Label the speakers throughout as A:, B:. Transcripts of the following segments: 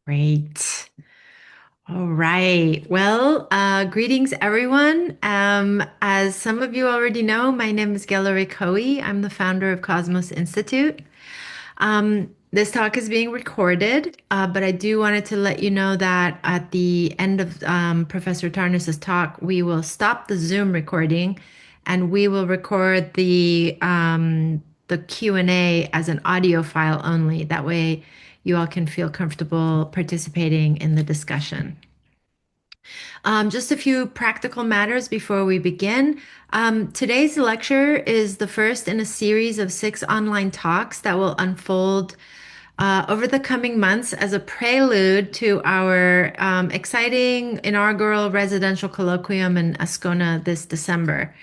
A: Great. All right. Well, greetings, everyone. As some of you already know, my name is Gelare Coe. I'm the founder of Kosmos Institute. This talk is being recorded, but I do wanted to let you know that at the end of Professor Tarnas's talk, we will stop the Zoom recording, and we will record the Q&A as an audio file only. That way, you all can feel comfortable participating in the discussion. Just a few practical matters before we begin. Today's lecture is the first in a series of 6 online talks that will unfold over the coming months as a prelude to our exciting inaugural residential colloquium in Ascona this December.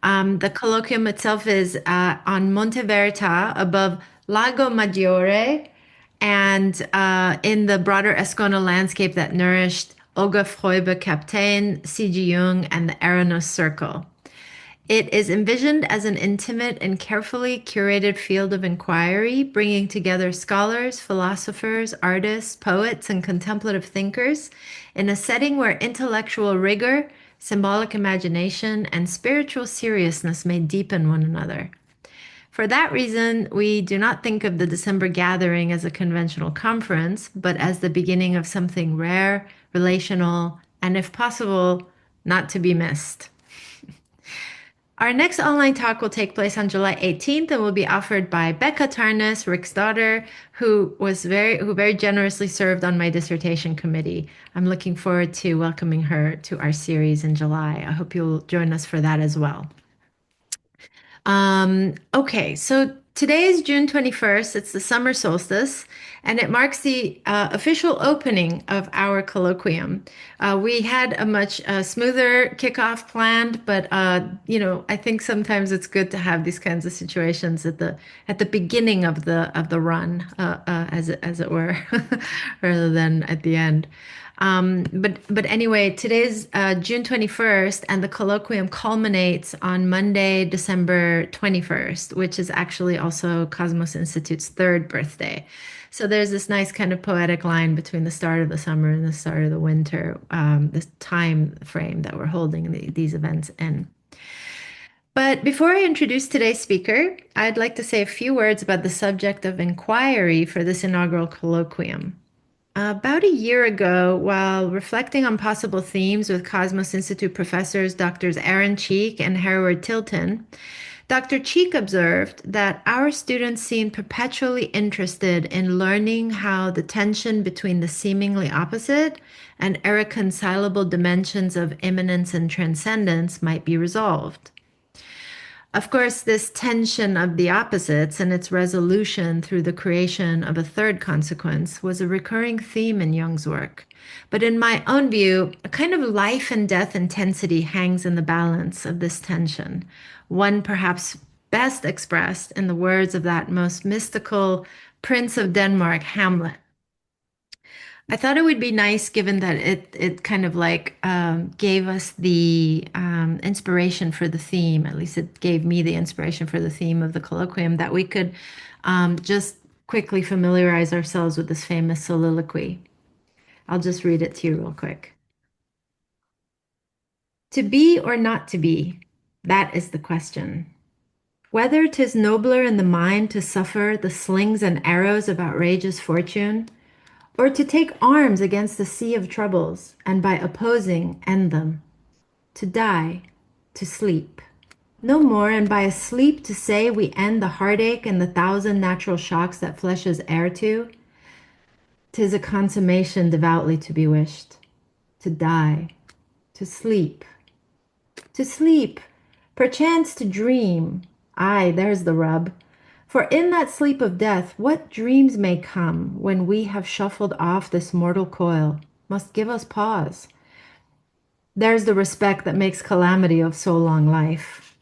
A: The colloquium itself is on Monte Verità above Lago Maggiore and in the broader Ascona landscape that nourished Olga Freube Kaptein, C.G. Jung, and the Eranos Circle. It is envisioned as an intimate and carefully curated field of inquiry, bringing together scholars, philosophers, artists, poets, and contemplative thinkers in a setting where intellectual rigor, symbolic imagination, and spiritual seriousness may deepen one another. For that reason, we do not think of the December gathering as a conventional conference, but as the beginning of something rare, relational, and if possible, not to be missed. Our next online talk will take place on July 18th and will be offered by Becca Tarnas, Rick's daughter, who very generously served on my dissertation committee. I'm looking forward to welcoming her to our series in July. I hope you'll join us for that as well. Okay, so today is June 21st. It's the summer solstice, and it marks the official opening of our colloquium. We had a much smoother kickoff planned, but I think sometimes it's good to have these kinds of situations at the beginning of the run, as it were, rather than at the end. But anyway, today's June 21st, and the colloquium culminates on Monday, December 21st, which is actually also Kosmos Institute's third birthday. So there's this nice kind of poetic line between the start of the summer and the start of the winter, this time frame that we're holding these events in. But before I introduce today's speaker, I'd like to say a few words about the subject of inquiry for this inaugural colloquium. About a year ago, while reflecting on possible themes with Kosmos Institute professors Drs. Aaron Cheek and Hereward Tilton, Dr. Cheek observed that our students seemed perpetually interested in learning how the tension between the seemingly opposite and irreconcilable dimensions of immanence and transcendence might be resolved. Of course, this tension of the opposites and its resolution through the creation of a third consequence was a recurring theme in Jung's work. But in my own view, a kind of life and death intensity hangs in the balance of this tension, one perhaps best expressed in the words of that most mystical Prince of Denmark, Hamlet. I thought it would be nice, given that it kind of like gave us the inspiration for the theme. At least it gave me the inspiration for the theme of the colloquium, that we could just quickly familiarize ourselves with this famous soliloquy. I'll just read it to you real quick. To be or not to be, that is the question. Whether 'tis nobler in the mind to suffer the slings and arrows of outrageous fortune, or to take arms against the sea of troubles, and by opposing end them. To die, to sleep. No more, and by a sleep to say we end the heartache and the thousand natural shocks that flesh is heir to. 'Tis a consummation devoutly to be wished. To die, to sleep. To sleep, perchance to dream. Aye, there's the rub. For in that sleep of death, what dreams may come when we have shuffled off this mortal coil, must give us pause. There's the respect that makes calamity of so long life.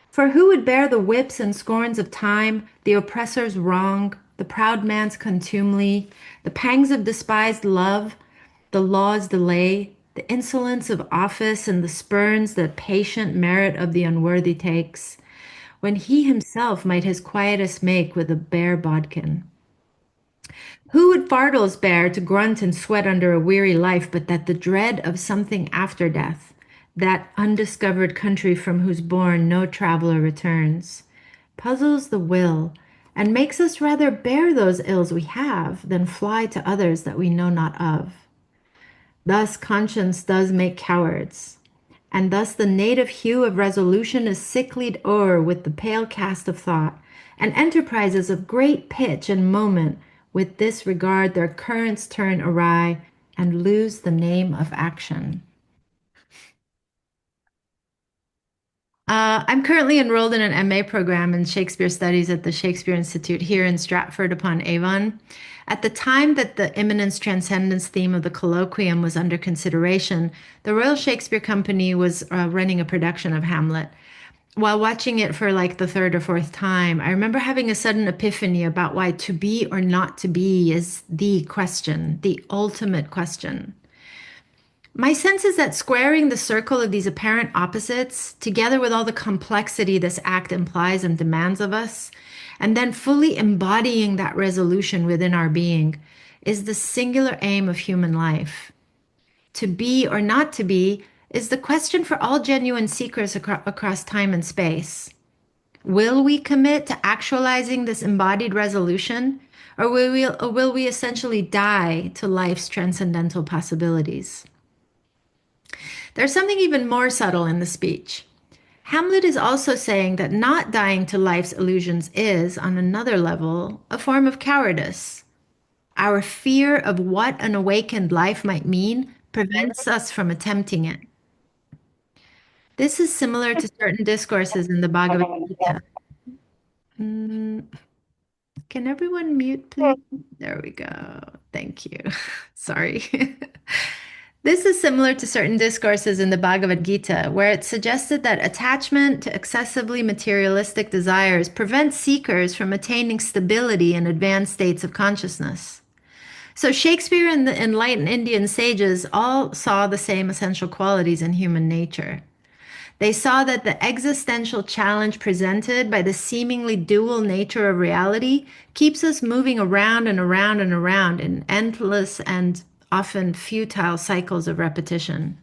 A: For who would bear the whips and scorns of time, the oppressor's wrong, the proud man's contumely, the pangs of despised love, the law's delay, the insolence of office, and the spurns that patient merit of the unworthy takes, when he himself might his quietus make with a bare bodkin? Who would fardels bear to grunt and sweat under a weary life, but that the dread of something after death, that undiscovered country from whose bourne no traveler returns, puzzles the will and makes us rather bear those ills we have than fly to others that we know not of. Thus conscience does make cowards, and thus the native hue of resolution is sicklied o'er with the pale cast of thought, and enterprises of great pitch and moment with this regard their currents turn awry and lose the name of action. I'm currently enrolled in an MA program in Shakespeare Studies at the Shakespeare Institute here in Stratford upon Avon. At the time that the Immanence Transcendence theme of the colloquium was under consideration, the Royal Shakespeare Company was running a production of Hamlet. While watching it for like the third or fourth time, I remember having a sudden epiphany about why to be or not to be is the question, the ultimate question. My sense is that squaring the circle of these apparent opposites, together with all the complexity this act implies and demands of us, and then fully embodying that resolution within our being, is the singular aim of human life. To be or not to be is the question for all genuine seekers across time and space. Will we commit to actualizing this embodied resolution, or will we essentially die to life's transcendental possibilities? There's something even more subtle in the speech. Hamlet is also saying that not dying to life's illusions is, on another level, a form of cowardice. Our fear of what an awakened life might mean prevents us from attempting it. This is similar to certain discourses in the Bhagavad Gita. Mm, can everyone mute, please? There we go. Thank you. Sorry. This is similar to certain discourses in the Bhagavad Gita, where it's suggested that attachment to excessively materialistic desires prevents seekers from attaining stability in advanced states of consciousness. So Shakespeare and the enlightened Indian sages all saw the same essential qualities in human nature. They saw that the existential challenge presented by the seemingly dual nature of reality keeps us moving around and around and around in endless and often futile cycles of repetition.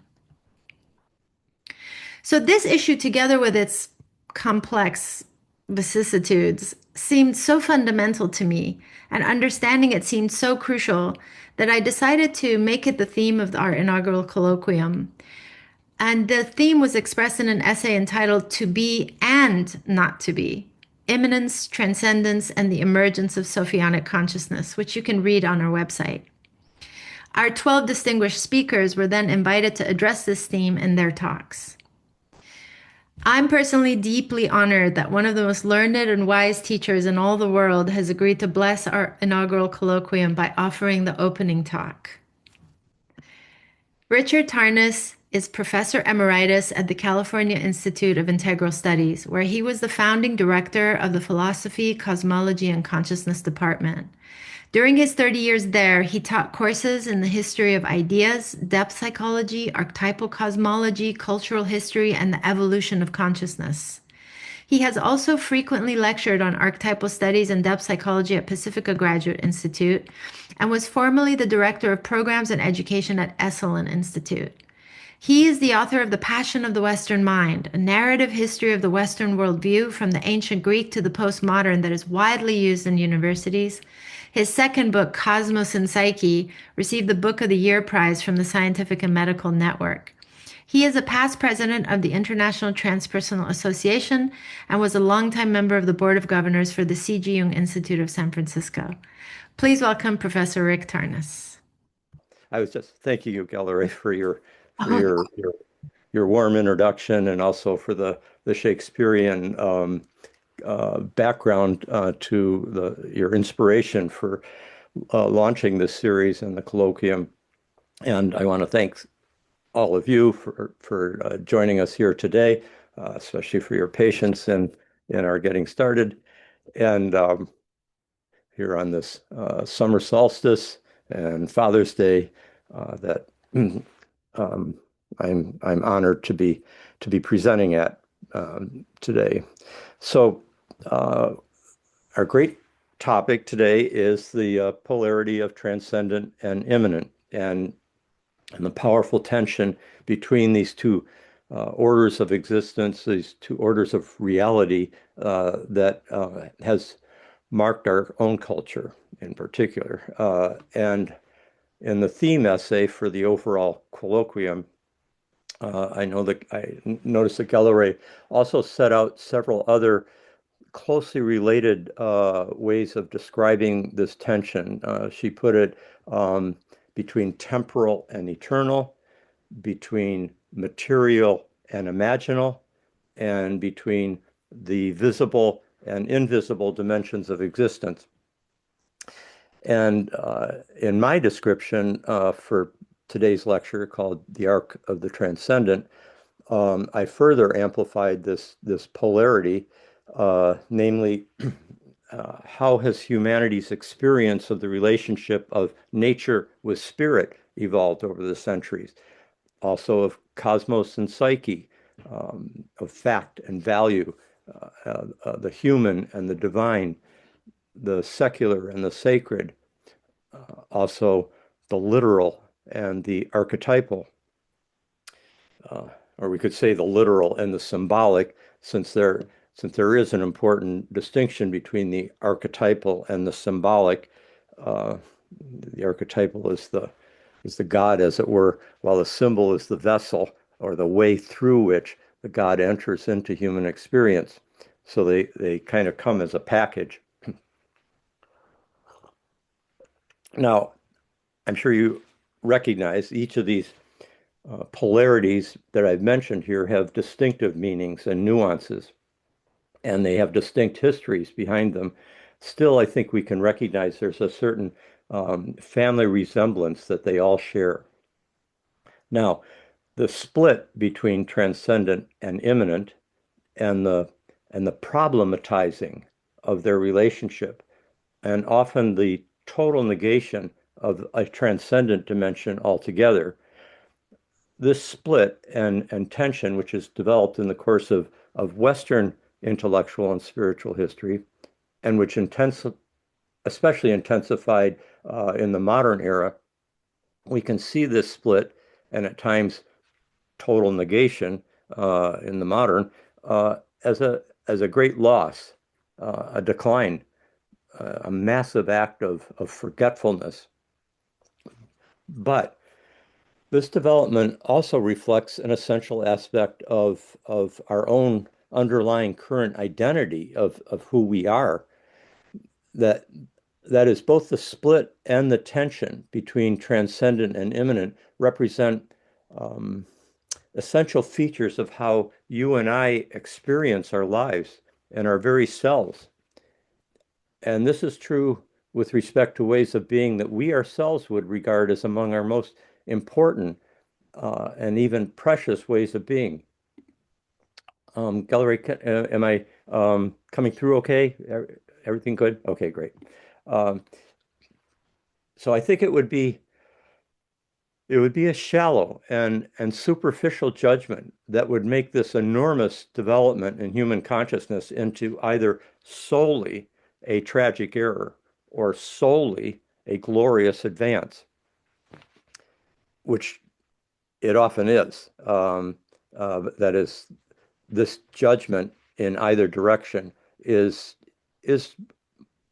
A: So, this issue, together with its complex vicissitudes, seemed so fundamental to me, and understanding it seemed so crucial that I decided to make it the theme of our inaugural colloquium. And the theme was expressed in an essay entitled To Be and Not to Be: Immanence, Transcendence, and the Emergence of Sophianic Consciousness, which you can read on our website. Our 12 distinguished speakers were then invited to address this theme in their talks. I'm personally deeply honored that one of the most learned and wise teachers in all the world has agreed to bless our inaugural colloquium by offering the opening talk. Richard Tarnas is Professor Emeritus at the California Institute of Integral Studies, where he was the founding director of the Philosophy, Cosmology, and Consciousness Department. During his 30 years there, he taught courses in the history of ideas, depth psychology, archetypal cosmology, cultural history, and the evolution of consciousness. He has also frequently lectured on archetypal studies and depth psychology at Pacifica Graduate Institute and was formerly the director of programs and education at Esalen Institute. He is the author of The Passion of the Western Mind, a narrative history of the Western worldview from the ancient Greek to the postmodern that is widely used in universities. His second book, Kosmos and Psyche, received the Book of the Year Prize from the Scientific and Medical Network. He is a past president of the International Transpersonal Association and was a longtime member of the Board of Governors for the C.G. Jung Institute of San Francisco. Please welcome Professor Rick Tarnas.
B: I was just thanking you, Gallery, for your for
A: Oh,
B: your your your warm introduction, and also for the Shakespearean background to your inspiration for launching this series and the colloquium. And I want to thank all of you for joining us here today, especially for your patience in our getting started. And here on this summer solstice and Father's Day, that I'm honored to be presenting at today. So our great topic today is the polarity of transcendent and immanent, and the powerful tension between these two orders of existence, these two orders of reality that has marked our own culture in particular. And in the theme essay for the overall colloquium, I noticed that Gallery also set out several other closely related ways of describing this tension. She put it between temporal and eternal, between material and imaginal, and between the visible and invisible dimensions of existence. And in my description for today's lecture called The Arc of the Transcendent, I further amplified this polarity, namely, how has humanity's experience of the relationship of nature with spirit evolved over the centuries? Also of cosmos and psyche, of fact and value, the human and the divine, the secular and the sacred, also the literal and the archetypal, or we could say the literal and the symbolic, since there is an important distinction between the archetypal and the symbolic. The archetypal is the God, as it were, while the symbol is the vessel or the way through which the God enters into human experience. So they kind of come as a package. Now, I'm sure you recognize each of these polarities that I've mentioned here have distinctive meanings and nuances, and they have distinct histories behind them. Still, I think we can recognize there's a certain family resemblance that they all share. Now, the split between transcendent and immanent and the problematizing of their relationship, and often the total negation of a transcendent dimension altogether. This split and tension, which is developed in the course of Western intellectual and spiritual history, and which especially intensified in the modern era, we can see this split and at times total negation in the modern as a great loss, a decline, a massive act of forgetfulness. But this development also reflects an essential aspect of our own underlying current identity of who we are. That is both the split and the tension between transcendent and immanent represent essential features of how you and I experience our lives and our very selves. And this is true with respect to ways of being that we ourselves would regard as among our most important and even precious ways of being. Gallery, am I coming through okay? Everything good? Okay, great. So I think it would be a shallow and superficial judgment that would make this enormous development in human consciousness into either solely a tragic error or solely a glorious advance, which it often is. That is, this judgment in either direction is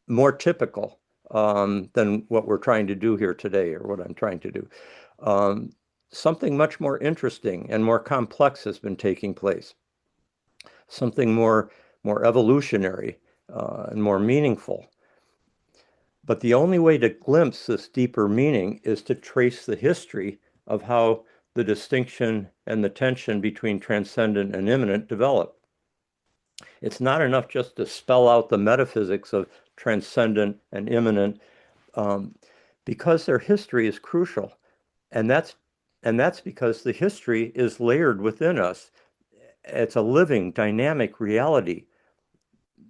B: more typical than what we're trying to do here today, or what I'm trying to do. Something much more interesting and more complex has been taking place. Something more evolutionary and more meaningful. But the only way to glimpse this deeper meaning is to trace the history of how the distinction and the tension between transcendent and immanent developed. It's not enough just to spell out the metaphysics of transcendent and immanent, because their history is crucial. And that's because the history is layered within us. It's a living, dynamic reality.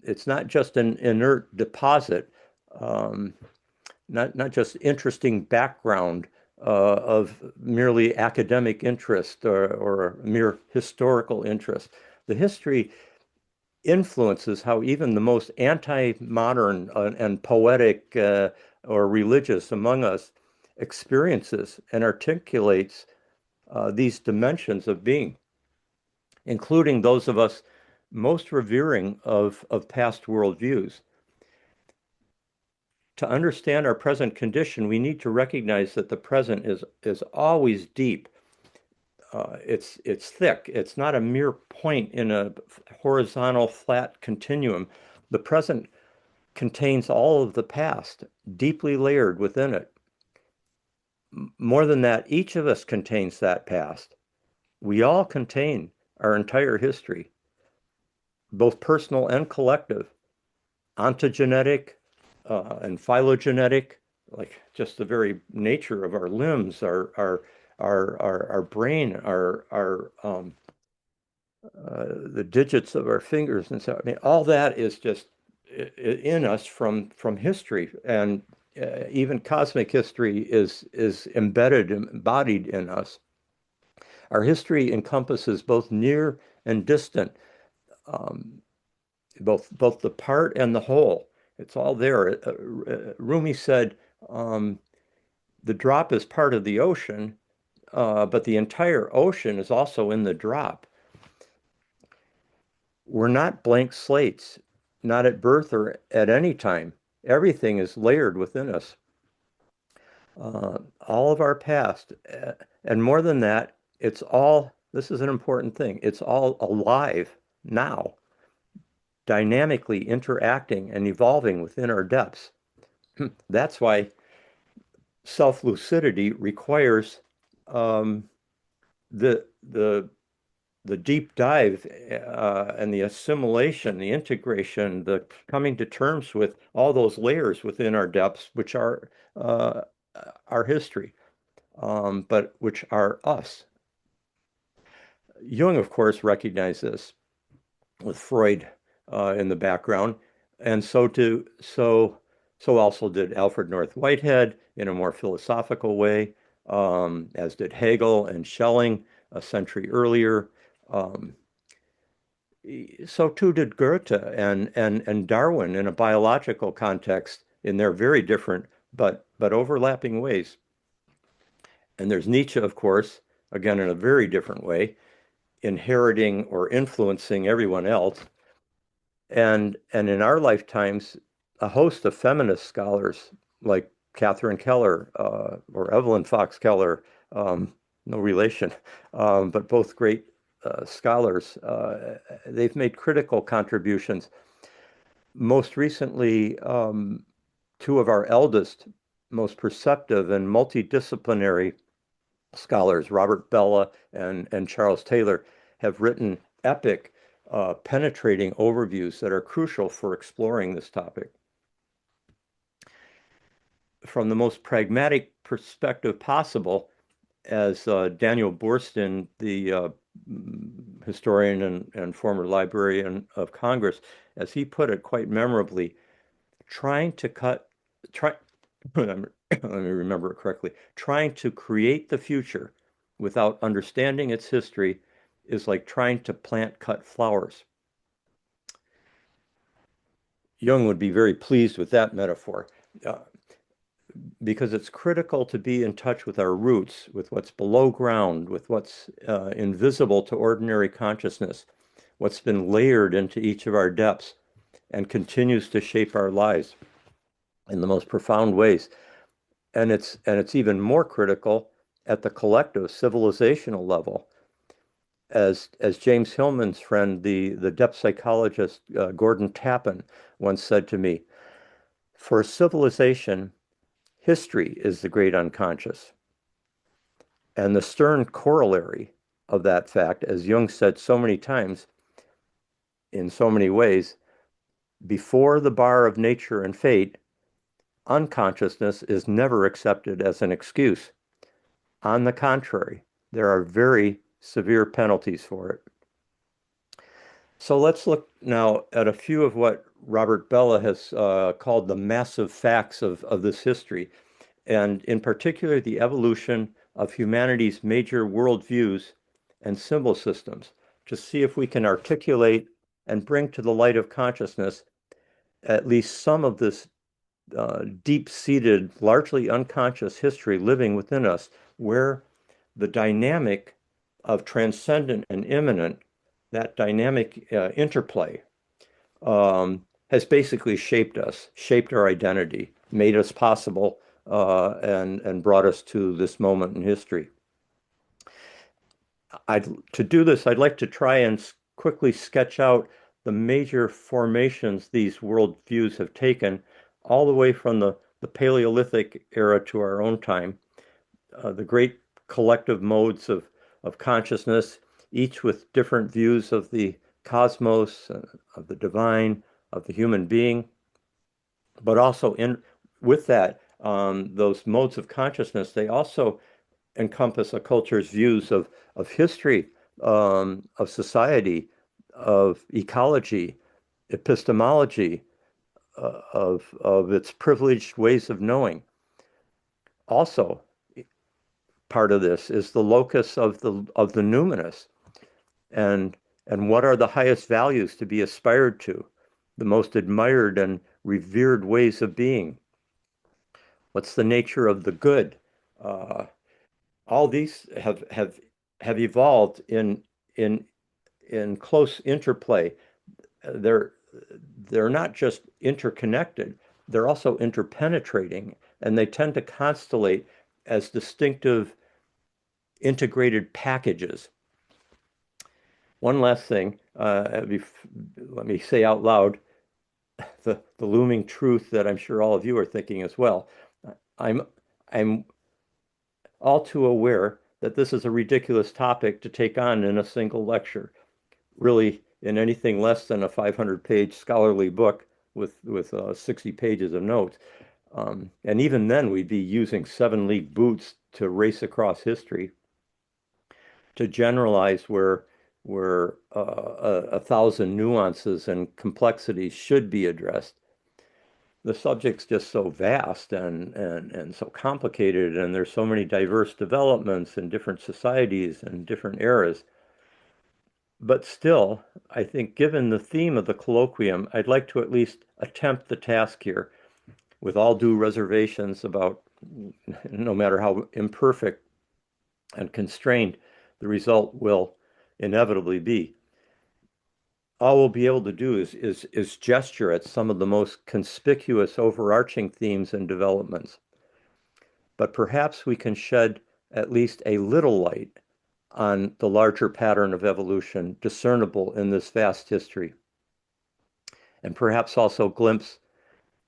B: It's not just an inert deposit, not just interesting background of merely academic interest or mere historical interest. The history influences how even the most anti-modern and poetic or religious among us experiences and articulates these dimensions of being, including those of us most revering of past worldviews. To understand our present condition, we need to recognize that the present is always deep. It's thick. It's not a mere point in a horizontal flat continuum. The present contains all of the past, deeply layered within it. More than that, each of us contains that past. We all contain our entire history, both personal and collective, ontogenetic and phylogenetic, like just the very nature of our limbs, our brain, the digits of our fingers, and so I mean, all that is just in us from history, and even cosmic history is embedded, embodied in us. Our history encompasses both near and distant, um, both the part and the whole. It's all there. Rumi said, the drop is part of the ocean, but the entire ocean is also in the drop. We're not blank slates, not at birth or at any time. Everything is layered within us. All of our past, and more than that, it's all, this is an important thing, it's all alive now, dynamically interacting and evolving within our depths. That's why self-lucidity requires um, the the deep dive and the assimilation, the integration, the coming to terms with all those layers within our depths, which are our history, but which are us. Jung, of course, recognized this with Freud in the background, and so also did Alfred North Whitehead in a more philosophical way, as did Hegel and Schelling a century earlier. Um, so too did Goethe and Darwin in a biological context in their very different but overlapping ways. And there's Nietzsche, of course, again in a very different way, inheriting or influencing everyone else. And in our lifetimes, a host of feminist scholars like Catherine Keller or Evelyn Fox Keller, no relation, but both great scholars. They've made critical contributions. Most recently, two of our eldest, most perceptive and multidisciplinary scholars, Robert Bellah and Charles Taylor, have written epic, penetrating overviews that are crucial for exploring this topic. From the most pragmatic perspective possible, as Daniel Boorstin, the historian and former Librarian of Congress, as he put it quite memorably, let me remember it correctly, trying to create the future without understanding its history is like trying to plant cut flowers. Jung would be very pleased with that metaphor. Because it's critical to be in touch with our roots, with what's below ground, with what's invisible to ordinary consciousness, what's been layered into each of our depths and continues to shape our lives in the most profound ways. And it's even more critical at the collective civilizational level. As James Hillman's friend, the depth psychologist Gordon Tappan, once said to me, for civilization, history is the great unconscious. And the stern corollary of that fact, as Jung said so many times, in so many ways, before the bar of nature and fate, unconsciousness is never accepted as an excuse. On the contrary, there are very severe penalties for it. So let's look now at a few of what Robert Bellah has called the massive facts of this history, and in particular, the evolution of humanity's major worldviews and symbol systems, to see if we can articulate and bring to the light of consciousness at least some of this deep-seated, largely unconscious history living within us, where the dynamic of transcendent and immanent, that dynamic interplay, has basically shaped us, shaped our identity, made us possible, and brought us to this moment in history. To do this, I'd like to try and quickly sketch out the major formations these worldviews have taken, all the way from the Paleolithic era to our own time, the great collective modes of consciousness, each with different views of the cosmos, of the divine, of the human being, but also with that, those modes of consciousness, they also encompass a culture's views of history, of society, of ecology, epistemology, of its privileged ways of knowing. Also, part of this is the locus of the numinous, and what are the highest values to be aspired to, the most admired and revered ways of being. What's the nature of the good? All these have evolved in close interplay. They're not just interconnected, they're also interpenetrating, and they tend to constellate as distinctive integrated packages. One last thing, let me say out loud the looming truth that I'm sure all of you are thinking as well. I'm all too aware that this is a ridiculous topic to take on in a single lecture. Really, in anything less than a 500-page scholarly book with 60 pages of notes. And even then, we'd be using 7-league boots to race across history to generalize where 1,000 nuances and complexities should be addressed. The subject's just so vast and so complicated, and there's so many diverse developments in different societies and different eras. But still, I think given the theme of the colloquium, I'd like to at least attempt the task here, with all due reservations about, no matter how imperfect and constrained the result will inevitably be. All we'll be able to do is gesture at some of the most conspicuous overarching themes and developments. But perhaps we can shed at least a little light on the larger pattern of evolution discernible in this vast history, and perhaps also glimpse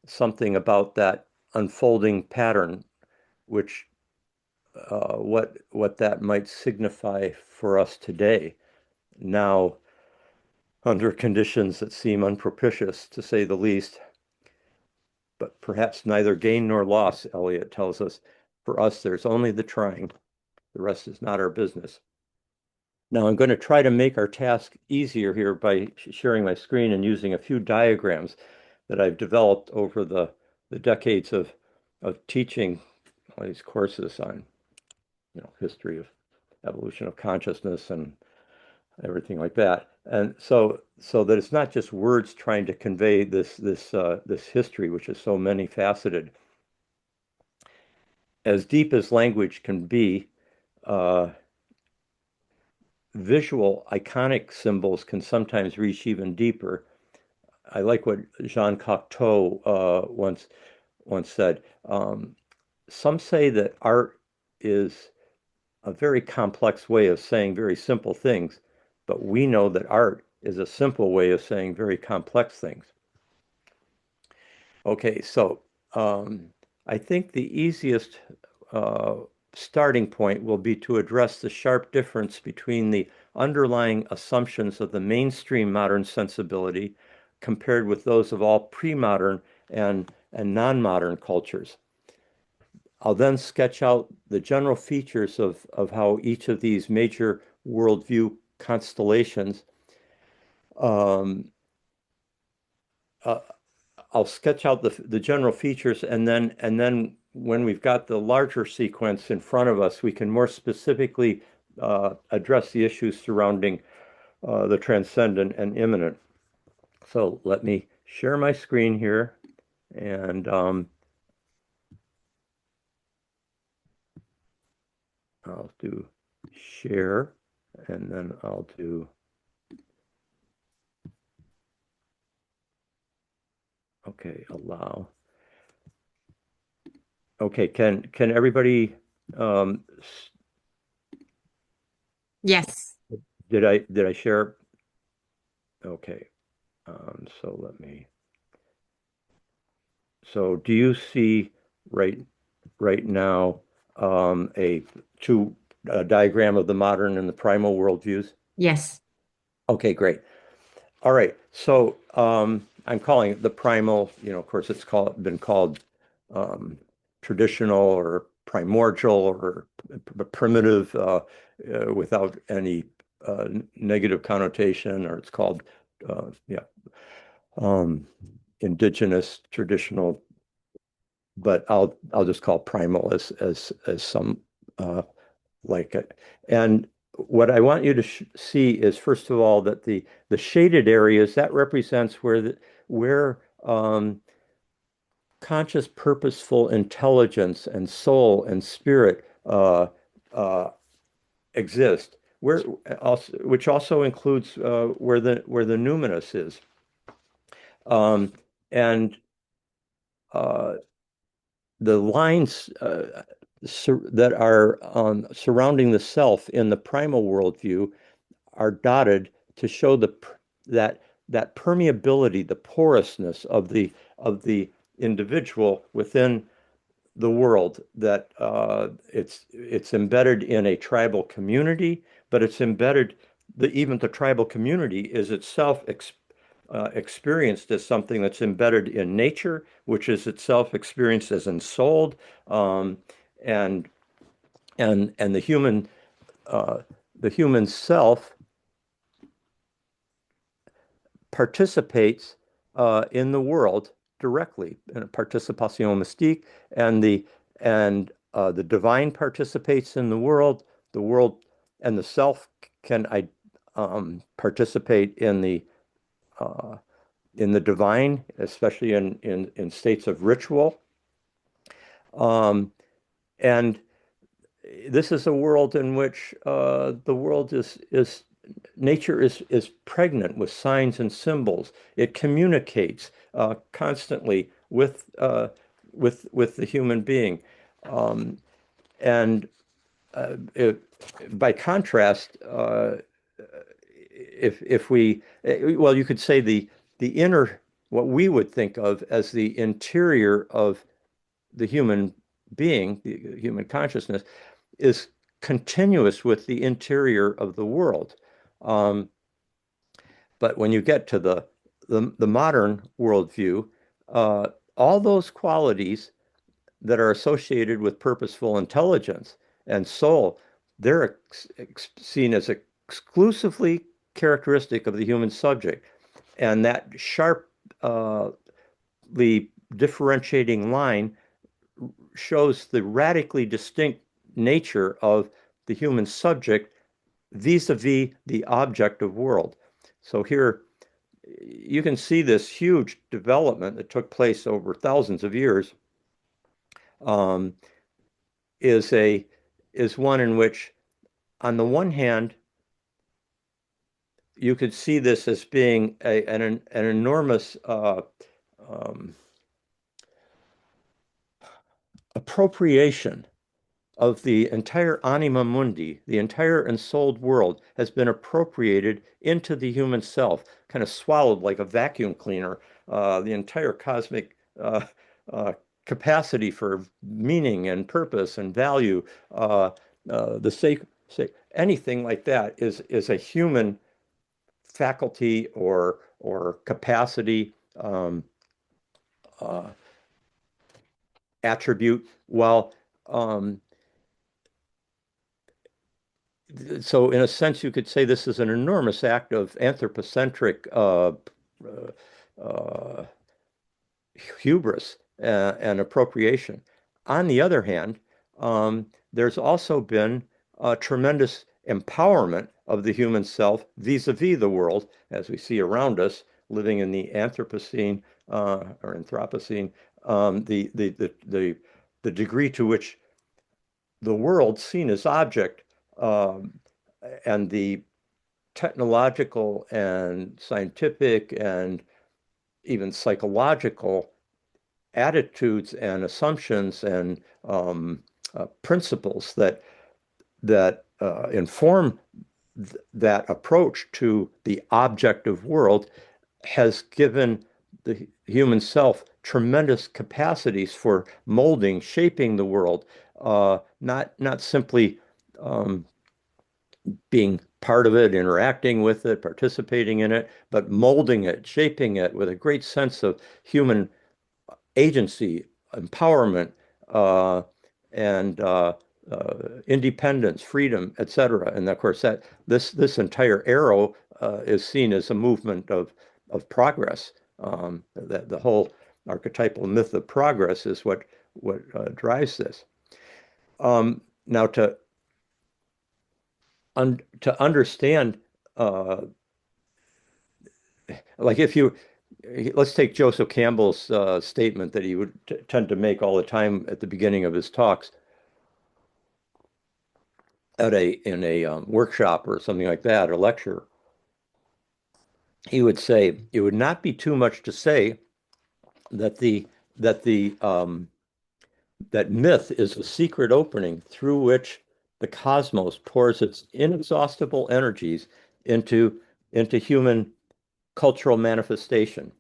B: something about that unfolding pattern, which what that might signify for us today, now under conditions that seem unpropitious, to say the least. But perhaps neither gain nor loss, Eliot tells us. For us, there's only the trying. The rest is not our business. Now, I'm going to try to make our task easier here by sharing my screen and using a few diagrams that I've developed over the decades of teaching all these courses on, history of evolution of consciousness and everything like that. And so that it's not just words trying to convey this history, which is so many faceted. As deep as language can be, visual iconic symbols can sometimes reach even deeper. I like what Jean Cocteau once said. Some say that art is a very complex way of saying very simple things, but we know that art is a simple way of saying very complex things. Okay, so I think the easiest starting point will be to address the sharp difference between the underlying assumptions of the mainstream modern sensibility compared with those of all pre-modern and non-modern cultures. I'll then sketch out the general features of how each of these major worldview constellations, I'll sketch out the general features, and then when we've got the larger sequence in front of us, we can more specifically address the issues surrounding the transcendent and immanent. So let me share my screen here, and I'll do share, and then I'll do, okay, allow. Okay, can everybody, um,
A: Yes.
B: did I share? Okay, so so do you see right now a two diagram of the modern and the primal worldviews?
A: Yes.
B: Okay, great. All right. So I'm calling it the primal, of course it's been called um, traditional or primordial or primitive without any negative connotation, or it's called yeah, um, indigenous, traditional, but I'll just call primal as some uh, like it. And what I want you to see is, first of all, that the shaded areas that represents where conscious, purposeful intelligence and soul and spirit uh, exist. Where also, which also includes where the numinous is, um, and uh, the lines that are surrounding the self in the primal worldview are dotted to show that that permeability, the porousness of the individual within the world, that it's embedded in a tribal community, but it's embedded, even the tribal community is itself experienced as something that's embedded in nature, which is itself experienced as ensouled, um, and and uh, the human self participates in the world directly in a participation mystique, and the divine participates in the world, and the self can participate uh, in the divine, especially in states of ritual. Um, and this is a world in which the world is nature is pregnant with signs and symbols. It communicates constantly with the human being, um, and it, by contrast, if we well, you could say the inner, what we would think of as the interior of the human being, the human consciousness, is continuous with the interior of the world. Um, but when you get to the modern worldview, uh, all those qualities that are associated with purposeful intelligence and soul, they're seen as exclusively characteristic of the human subject. And that sharply differentiating line shows the radically distinct nature of the human subject vis-a-vis the objective world. So here you can see this huge development that took place over thousands of years, um, is a is one in which, on the one hand, you could see this as being an enormous um, appropriation of the entire anima mundi, the entire ensouled world, has been appropriated into the human self, kind of swallowed like a vacuum cleaner. The entire cosmic uh, capacity for meaning and purpose and value, the sake, anything like that is a human faculty or capacity, uh, attribute, while um, so in a sense, you could say this is an enormous act of anthropocentric uh, hubris and appropriation. On the other hand, there's also been a tremendous empowerment of the human self vis-a-vis the world, as we see around us, living in the Anthropocene or Anthropocene, the degree to which the world seen as object um, and the technological and scientific and even psychological attitudes and assumptions and principles that inform that approach to the objective world has given the human self tremendous capacities for molding, shaping the world, not simply um, being part of it, interacting with it, participating in it, but molding it, shaping it with a great sense of human agency, empowerment, uh, and independence, freedom, etc. And of course, that this entire arrow is seen as a movement of progress. That the whole archetypal myth of progress is what drives this. Now, to understand, uh, like if you let's take Joseph Campbell's statement that he would tend to make all the time at the beginning of his talks at a in a workshop or something like that, or lecture. He would say it would not be too much to say that the that myth is a secret opening through which the cosmos pours its inexhaustible energies into human cultural manifestation.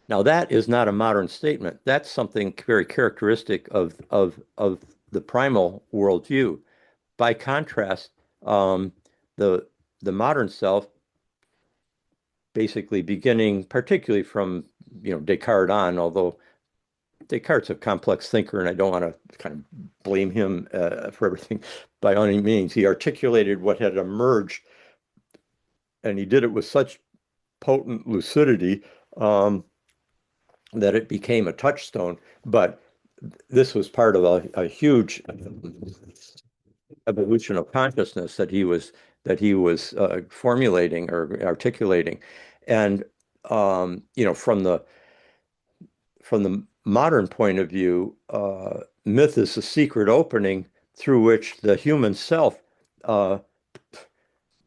B: Now, that is not a modern statement. That's something very characteristic of the primal worldview. By contrast, the the modern self, basically beginning particularly from Descartes on, although Descartes is a complex thinker, and I don't want to kind of blame him for everything by any means. He articulated what had emerged, and he did it with such potent lucidity that it became a touchstone. But this was part of a huge evolution of consciousness that he was formulating or articulating, and from the modern point of view, myth is a secret opening through which the human self uh,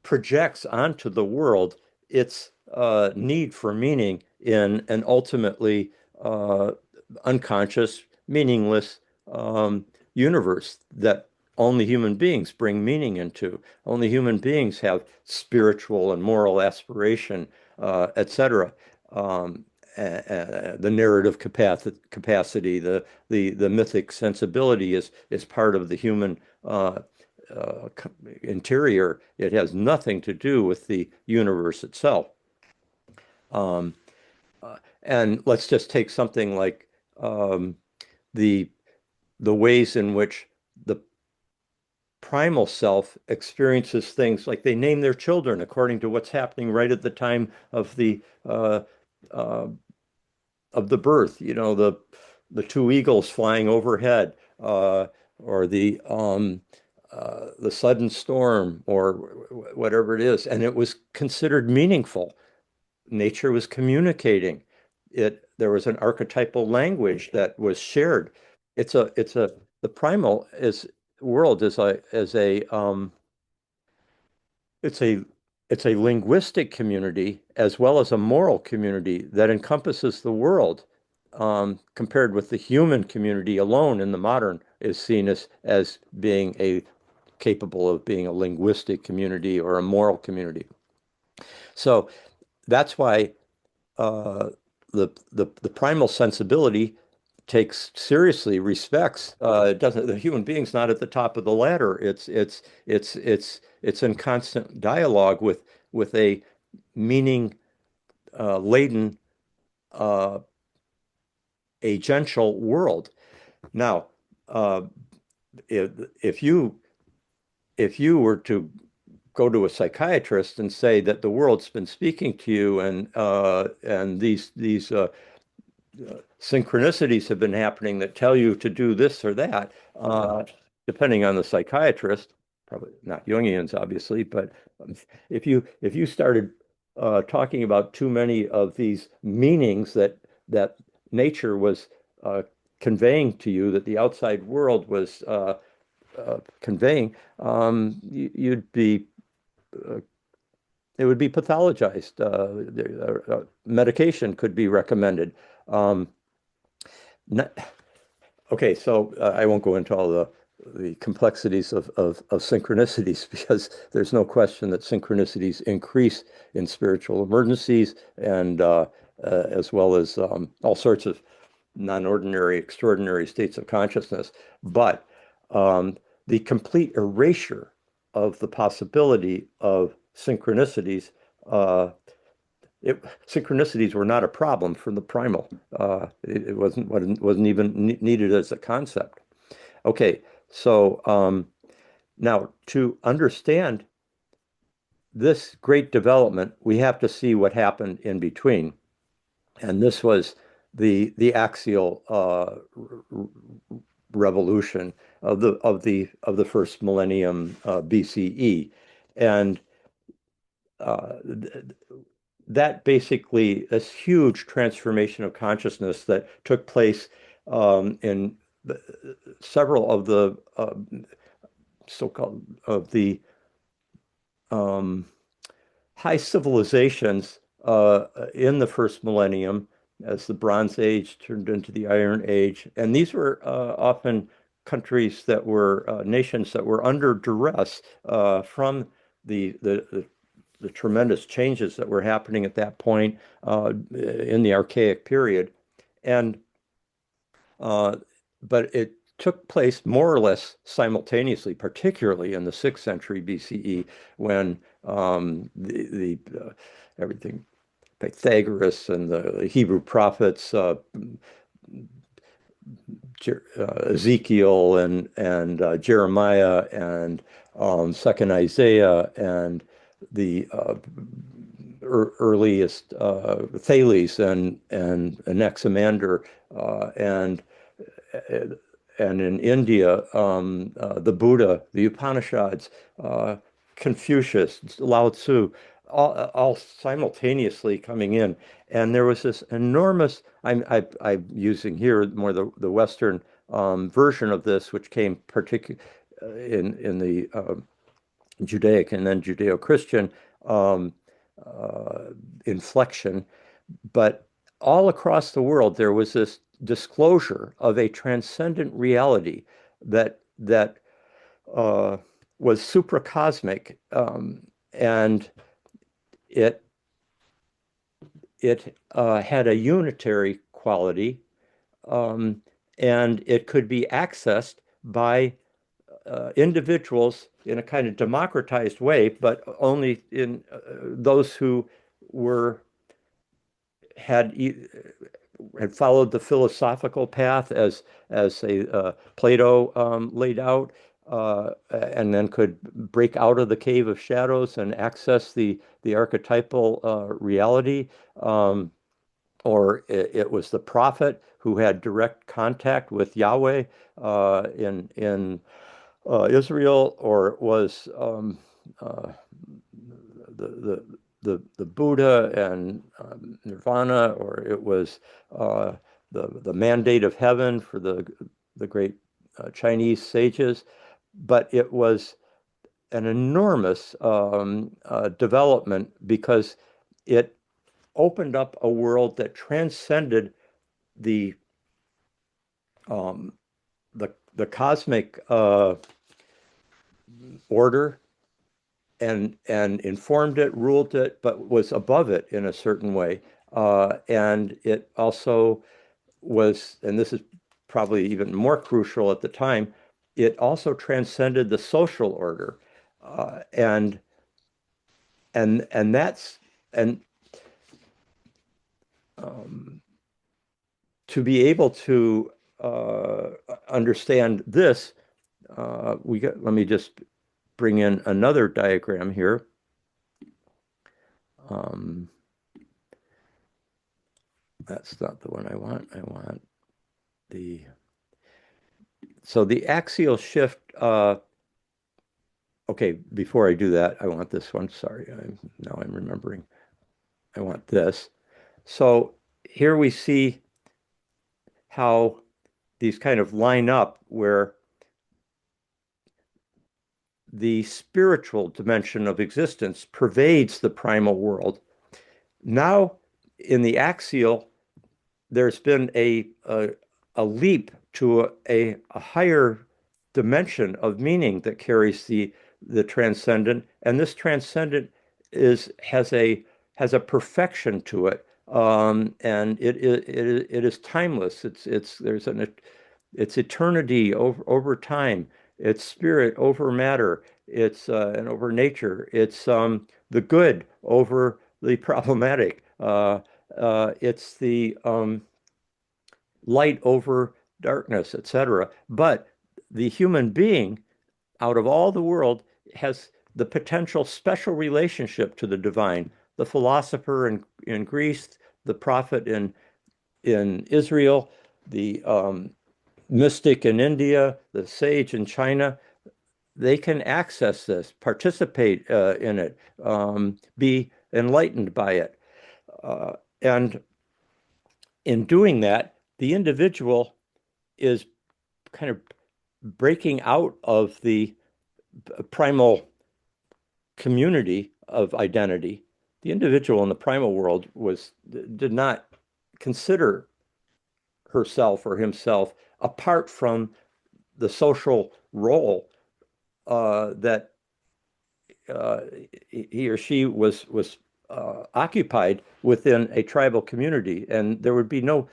B: projects onto the world its need for meaning in an ultimately uh, unconscious, meaningless universe that only human beings bring meaning into. Only human beings have spiritual and moral aspiration, etc. Um, the narrative capacity, the mythic sensibility is part of the human uh, interior. It has nothing to do with the universe itself. Um, and let's just take something like um, the the ways in which the primal self experiences things, like they name their children according to what's happening right at the time uh, uh, of the birth. The two eagles flying overhead, or the sudden storm, or whatever it is, and it was considered meaningful. Nature was communicating. There was an archetypal language that was shared. The primal is world it's a it's a linguistic community as well as a moral community that encompasses the world. Compared with the human community alone in the modern is seen as being capable of being a linguistic community or a moral community. So that's why uh, the primal sensibility takes seriously, respects. It doesn't. The human being's not at the top of the ladder. It's in constant dialogue with a meaning laden, uh, agential world. Now, uh, if if you if you were to go to a psychiatrist and say that the world's been speaking to you, and these synchronicities have been happening that tell you to do this or that, depending on the psychiatrist, probably not Jungians, obviously, but if you started talking about too many of these meanings that nature was conveying to you, that the outside world was conveying, you'd be it would be pathologized. Medication could be recommended. Um, okay, so I won't go into all the complexities of synchronicities because there's no question that synchronicities increase in spiritual emergencies and as well as all sorts of non-ordinary, extraordinary states of consciousness. But the complete erasure of the possibility of synchronicities, uh, synchronicities were not a problem for the primal. It wasn't even needed as a concept. Okay, so now to understand this great development, we have to see what happened in between, and this was the axial revolution of the first millennium BCE, and that basically this huge transformation of consciousness that took place in several of the so-called of the um, high civilizations in the first millennium as the Bronze Age turned into the Iron Age. And these were often countries that were nations that were under duress from the tremendous changes that were happening at that point in the Archaic period. And uh, but it took place more or less simultaneously, particularly in the 6th century BCE, when everything Pythagoras and the Hebrew prophets, Ezekiel and Jeremiah and Second Isaiah and the earliest Thales and Anaximander and in India, the Buddha, the Upanishads, Confucius, Lao Tzu, all simultaneously coming in. And there was this enormous, I'm using here more the Western version of this, which came particularly in the Judaic and then Judeo-Christian um, inflection. But all across the world, there was this disclosure of a transcendent reality that was supracosmic, and it it had a unitary quality, um, and it could be accessed by individuals in a kind of democratized way, but only in those who were had had followed the philosophical path as say Plato laid out, and then could break out of the cave of shadows and access the archetypal reality. Or it was the prophet who had direct contact with Yahweh in Israel, or it was the the Buddha and Nirvana, or it was the mandate of heaven for the great Chinese sages. But it was an enormous development because it opened up a world that transcended the um, the cosmic order and informed it, ruled it, but was above it in a certain way. And it also was, and this is probably even more crucial at the time, it also transcended the social order. And that's and um, to be able to understand this, let me just bring in another diagram here. Um, that's not the one I want. I want so the axial shift. Okay, before I do that, I want this one. Sorry, now I'm remembering. I want this. So here we see how these kind of line up where the spiritual dimension of existence pervades the primal world. Now, in the axial, there's been a leap to a higher dimension of meaning that carries the transcendent, and this transcendent has a perfection to it, and it is timeless. It's eternity over time. It's spirit over matter. It's and over nature. It's the good over the problematic. It's the light over darkness, etc. But the human being, out of all the world, has the potential special relationship to the divine. The philosopher in Greece, the prophet in Israel, the mystic in India, the sage in China, they can access this, participate in it, be enlightened by it. And in doing that, the individual is kind of breaking out of the primal community of identity. The individual in the primal world did not consider herself or himself apart from the social role that he or she was occupied within a tribal community, and there would be no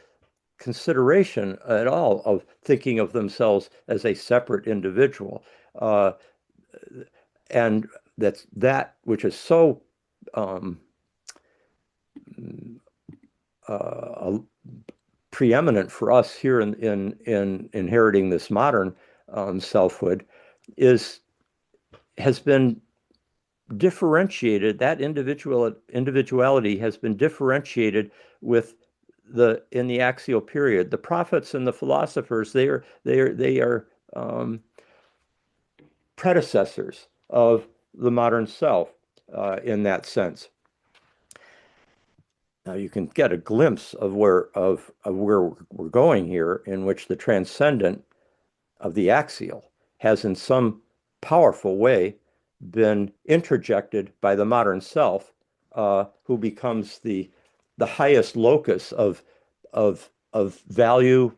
B: consideration at all of thinking of themselves as a separate individual. Uh, and that which is so um, uh, preeminent for us here in inheriting this modern selfhood has been differentiated. That individuality has been differentiated with in the axial period. The prophets and the philosophers, they are predecessors of the modern self in that sense. Now you can get a glimpse of where we're going here, in which the transcendent of the axial has in some powerful way been interjected by the modern self, who becomes the highest locus of value,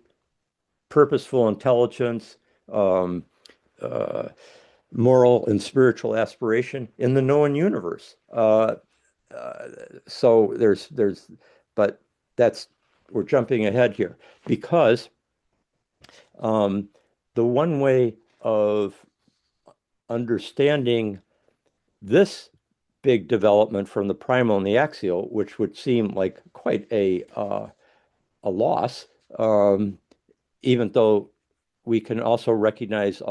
B: purposeful intelligence, um, uh, moral and spiritual aspiration in the known universe. Uh, so but that's we're jumping ahead here because um, the one way of understanding this big development from the primal and the axial, which would seem like quite a loss, even though we can also recognize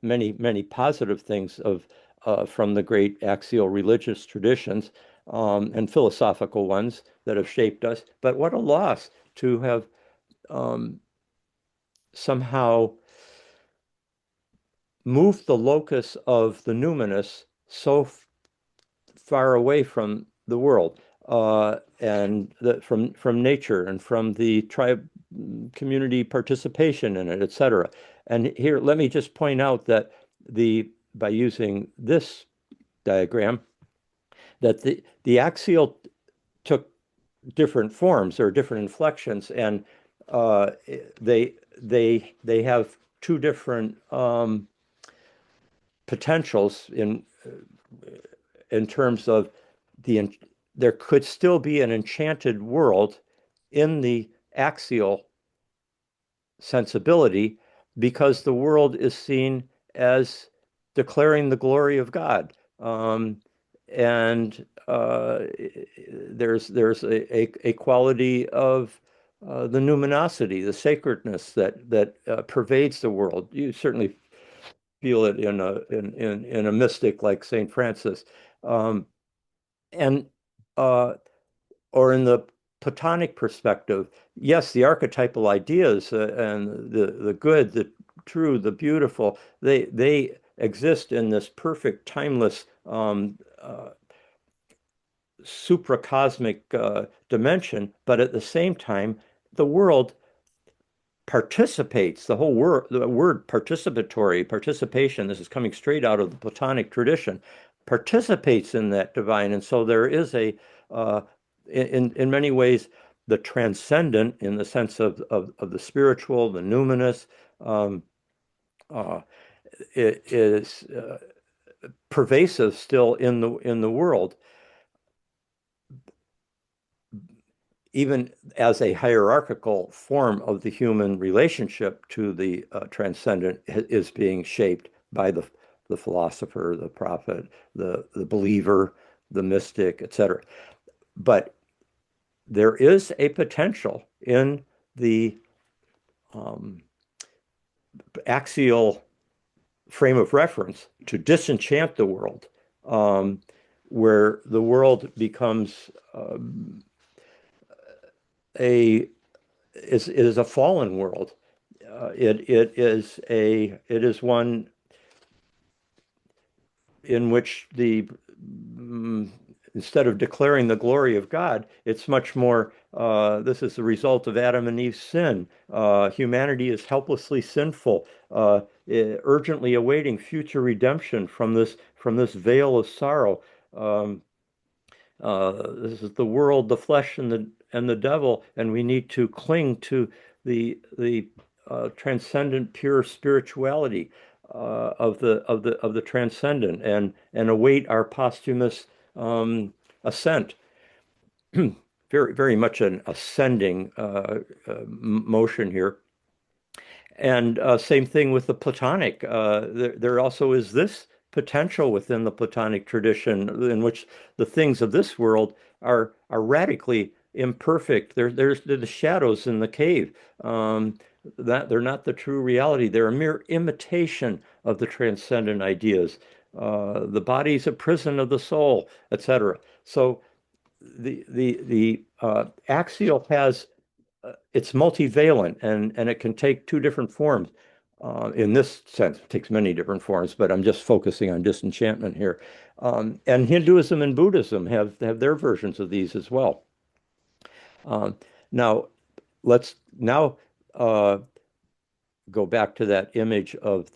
B: many positive things from the great axial religious traditions and philosophical ones that have shaped us. But what a loss to have um, somehow moved the locus of the numinous so far away from the world, and from nature and from the tribe community participation in it, etc. And here, let me just point out that by using this diagram, that the axial took different forms or different inflections, and uh, they have two different potentials in terms of there could still be an enchanted world in the axial sensibility, because the world is seen as declaring the glory of God. And there's a quality of the numinosity, the sacredness that pervades the world. You certainly feel it in a mystic like Saint Francis, um, and or in the Platonic perspective. Yes, the archetypal ideas and the good, the true, the beautiful, they exist in this perfect, timeless supracosmic dimension, but at the same time, the world participates. The word participatory, participation, this is coming straight out of the Platonic tradition, participates in that divine. And so there is in many ways, the transcendent in the sense of the spiritual, the numinous, um, uh, it is pervasive still in the world, even as a hierarchical form of the human relationship to the transcendent is being shaped by the philosopher, the prophet, the believer, the mystic, etc. But there is a potential in the um, axial frame of reference to disenchant the world, um, where the world becomes a is a fallen world. It is one in which the instead of declaring the glory of God, it's much more this is the result of Adam and Eve's sin. Humanity is helplessly sinful, urgently awaiting future redemption from this veil of sorrow. Um, this is the world, the flesh, and the devil, and we need to cling to the transcendent, pure spirituality of the transcendent, and await our posthumous ascent. Very much an ascending motion here. And same thing with the Platonic. There also is this potential within the Platonic tradition in which the things of this world are radically imperfect. There's the shadows in the cave. That they're not the true reality. They're a mere imitation of the transcendent ideas. The body's a prison of the soul, etc. So the axial has it's multivalent, and it can take two different forms. In this sense, it takes many different forms, but I'm just focusing on disenchantment here. And Hinduism and Buddhism have their versions of these as well. Um, now, let's now go back to that image of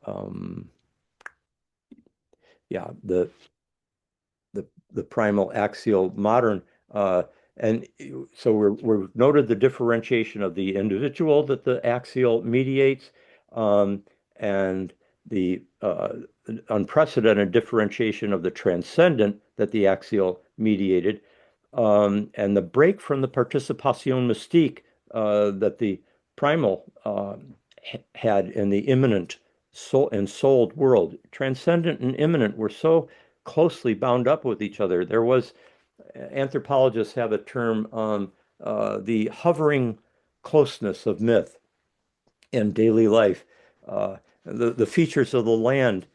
B: um, yeah, the primal axial modern. And so we've noted the differentiation of the individual that the axial mediates, um, and the unprecedented differentiation of the transcendent that the axial mediated, and the break from the participation mystique that the primal had in the immanent soul and souled world. Transcendent and immanent were so closely bound up with each other. There was anthropologists have a term the hovering closeness of myth in daily life. The features of the land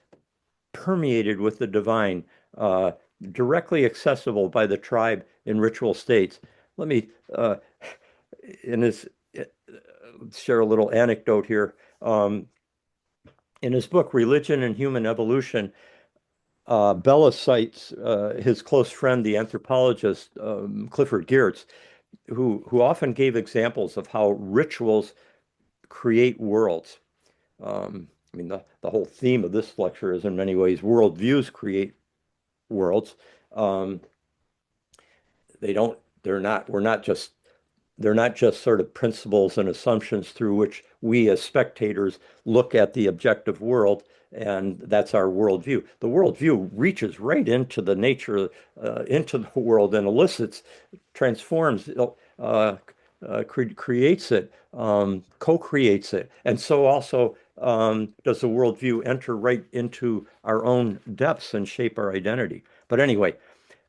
B: permeated with the divine, uh, directly accessible by the tribe in ritual states. Let me, in his, share a little anecdote here. In his book, Religion and Human Evolution, Bella cites his close friend, the anthropologist Clifford Geertz, who often gave examples of how rituals create worlds. I mean, the whole theme of this lecture is in many ways worldviews create worlds. Um, they don't, they're not, we're not just, they're not just sort of principles and assumptions through which we as spectators look at the objective world, and that's our worldview. The worldview reaches right into the nature, into the world, and elicits, transforms, creates it, co-creates it. And so also does the worldview enter right into our own depths and shape our identity. But anyway,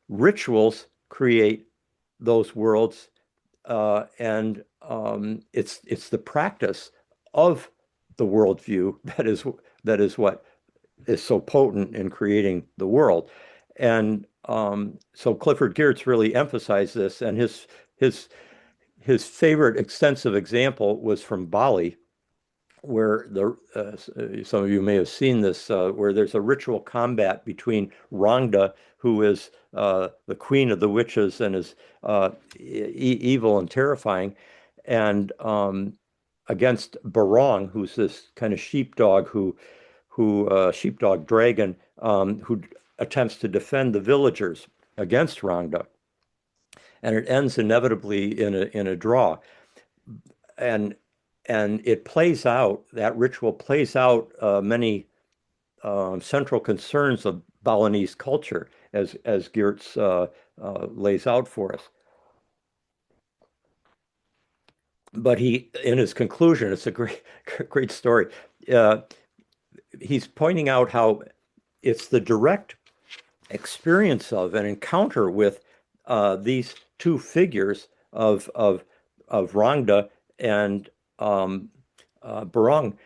B: rituals create those worlds, and it's the practice of the worldview that is what is so potent in creating the world. And so Clifford Geertz really emphasized this, and his his favorite extensive example was from Bali, where some of you may have seen this, where there's a ritual combat between Rhonda, who is the queen of the witches and is evil and terrifying, and against Barong, who's this kind of sheepdog sheepdog dragon, who attempts to defend the villagers against Rhonda, and it ends inevitably in a draw. And it plays out, that ritual plays out many central concerns of Balinese culture, as Geertz lays out for us. But in his conclusion, it's a great story. Uh, he's pointing out how it's the direct experience of an encounter with these two figures of Rangda and Barong,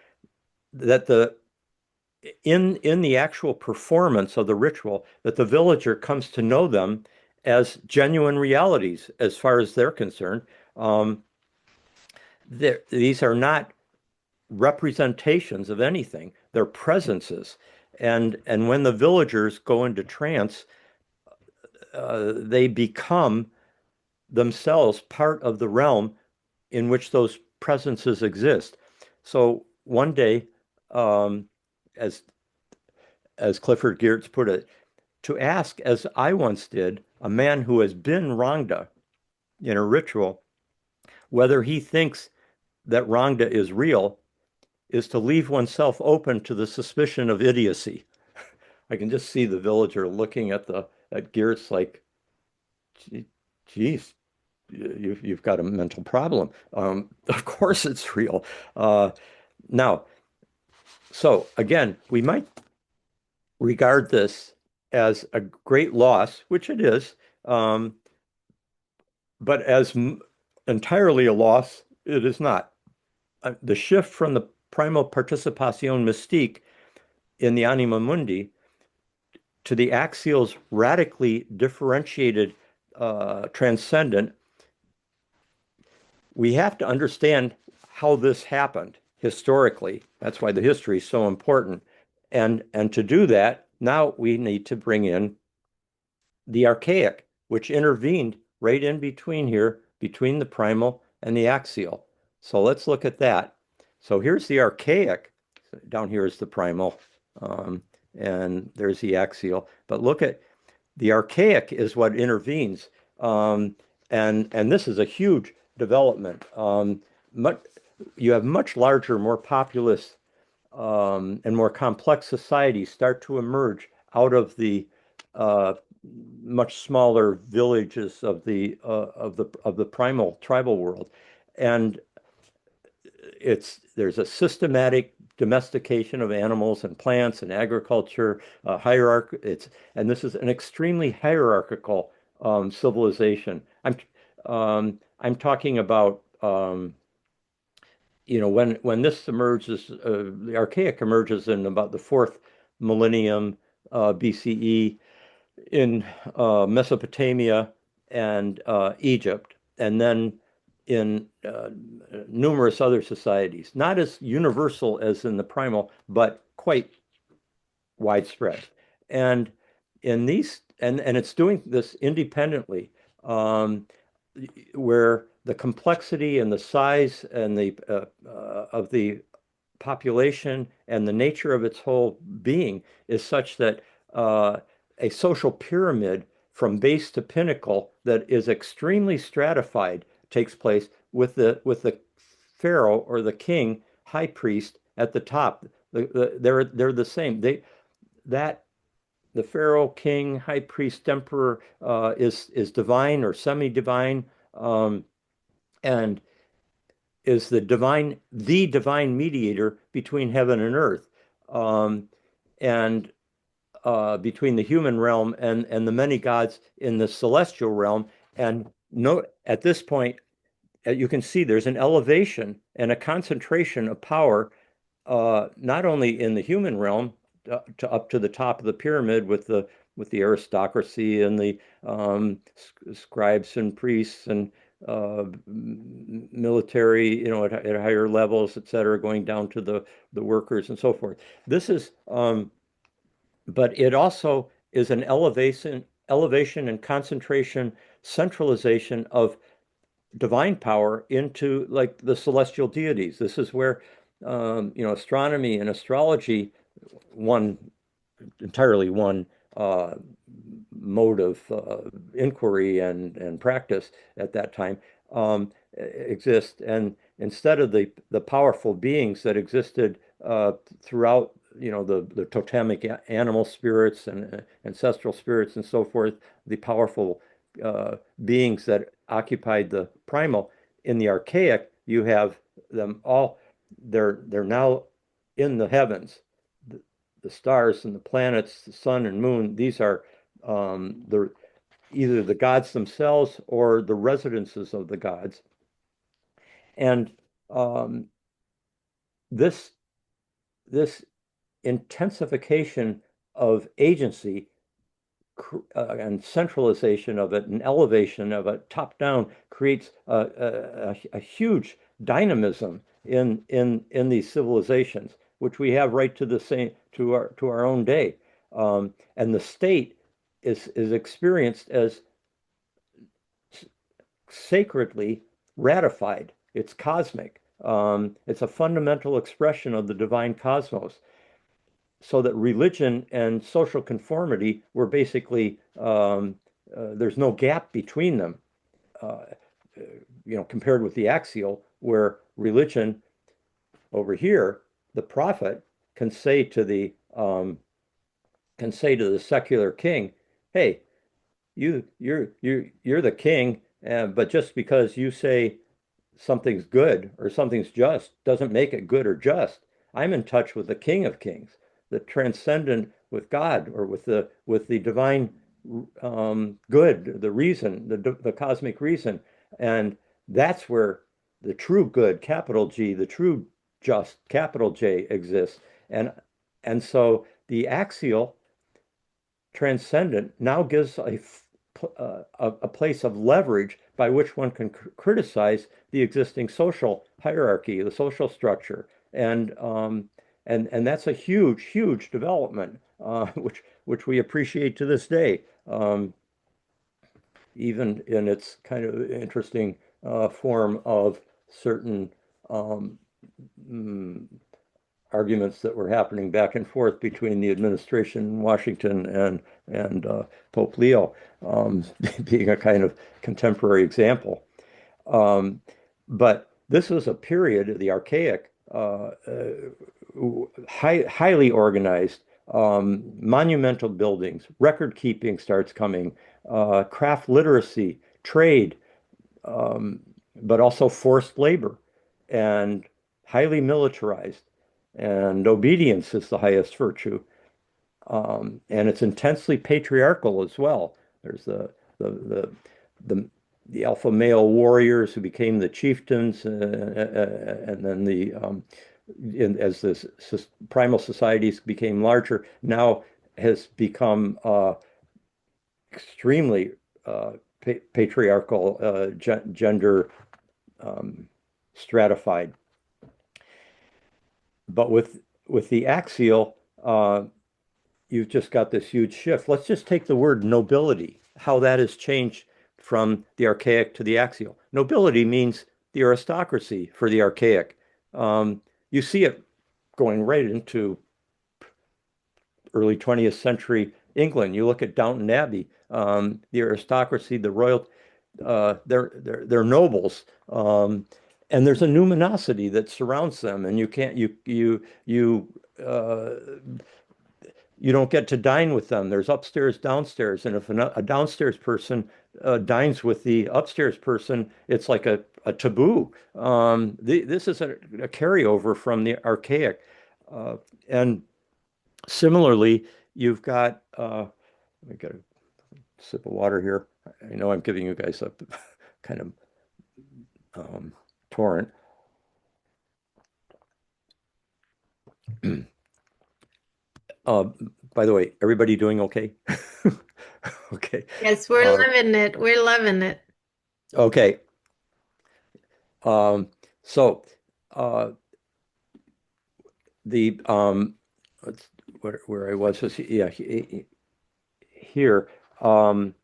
B: that in the actual performance of the ritual, that the villager comes to know them as genuine realities as far as they're concerned. Um, these are not representations of anything; they're presences. And when the villagers go into trance, they become themselves part of the realm in which those presences exist. So one day, um, as Clifford Geertz put it, to ask, as I once did, a man who has been Rangda in a ritual, whether he thinks that Rangda is real, is to leave oneself open to the suspicion of idiocy. I can just see the villager looking at Geertz like, geez, you've got a mental problem. Of course it's real. Now, so again, we might regard this as a great loss, which it is, but as entirely a loss, it is not. The shift from the primal participation mystique in the anima mundi to the axial's radically differentiated transcendent, we have to understand how this happened historically. That's why the history is so important. And to do that, now we need to bring in the archaic, which intervened right in between here, between the primal and the axial. So let's look at that. So here's the archaic. Down here is the primal, and there's the axial. But look at the archaic is what intervenes. And this is a huge development. You have much larger, more populous, and more complex societies start to emerge out of the much smaller villages of the primal tribal world, and there's a systematic domestication of animals and plants and agriculture, and this is an extremely hierarchical civilization. I'm talking about when this emerges, the archaic emerges in about the fourth millennium BCE in Mesopotamia and Egypt, and then in numerous other societies, not as universal as in the primal, but quite widespread. And in these, and it's doing this independently, where the complexity and the size and the of the population and the nature of its whole being is such that a social pyramid from base to pinnacle that is extremely stratified takes place with the pharaoh or the king high priest at the top. They're the same. The pharaoh, king, high priest, emperor is divine or semi-divine, and is the divine mediator between heaven and earth, and between the human realm and the many gods in the celestial realm. And at this point, you can see there's an elevation and a concentration of power, not only in the human realm to up to the top of the pyramid with the aristocracy and the scribes and priests and military, at higher levels, et cetera, going down to the workers and so forth. This is, but it also is an elevation and concentration, centralization of divine power into like the celestial deities. This is where, astronomy and astrology, one entirely one uh, mode of inquiry and practice at that time, exist. And instead of the powerful beings that existed throughout, the totemic animal spirits and ancestral spirits and so forth, the powerful beings that occupied the primal, in the archaic, you have them all. They're now in the heavens. The stars and the planets, the sun and moon, these are the either the gods themselves or the residences of the gods. And um, this this intensification of agency and centralization of it and elevation of it top down creates a huge dynamism in these civilizations, which we have right to the same to our own day. And the state is experienced as sacredly ratified. It's cosmic. It's a fundamental expression of the divine cosmos, so that religion and social conformity were basically, there's no gap between them, uh, compared with the axial, where religion over here, the prophet can say to the secular king, "Hey, you're the king, but just because you say something's good or something's just doesn't make it good or just. I'm in touch with the King of Kings, the transcendent, with God, or with the divine good, the reason, the cosmic reason." And that's where the true good, capital G, the true just, capital J, exists. And so the axial transcendent now gives a place of leverage by which one can criticize the existing social hierarchy, the social structure, and that's a huge, huge development, which we appreciate to this day, even in its kind of interesting form of certain um, mm, arguments that were happening back and forth between the administration in Washington and Pope Leo, being a kind of contemporary example. Um, but this was a period of the archaic, highly organized, monumental buildings, record keeping starts coming, craft literacy, trade, um, but also forced labor, and highly militarized. And obedience is the highest virtue. And it's intensely patriarchal as well. There's the the the alpha male warriors who became the chieftains, and then as the primal societies became larger, now has become extremely patriarchal, gender stratified. But with the axial, you've just got this huge shift. Let's just take the word nobility, how that has changed from the archaic to the axial. Nobility means the aristocracy for the archaic. You see it going right into early 20th century England. You look at Downton Abbey, the aristocracy, the royal, they're nobles. And there's a numinosity that surrounds them, and you can't you don't get to dine with them. There's upstairs, downstairs, and if a downstairs person dines with the upstairs person, it's like a taboo. This is a carryover from the archaic, and similarly, you've got. Let me get a sip of water here. I know I'm giving you guys a kind of torrent. Uh, by the way, everybody doing okay? Okay.
A: Yes, we're
B: Uh,
A: loving it. We're loving it.
B: okay. Um, so uh, the let's, where I was yeah, here. Um,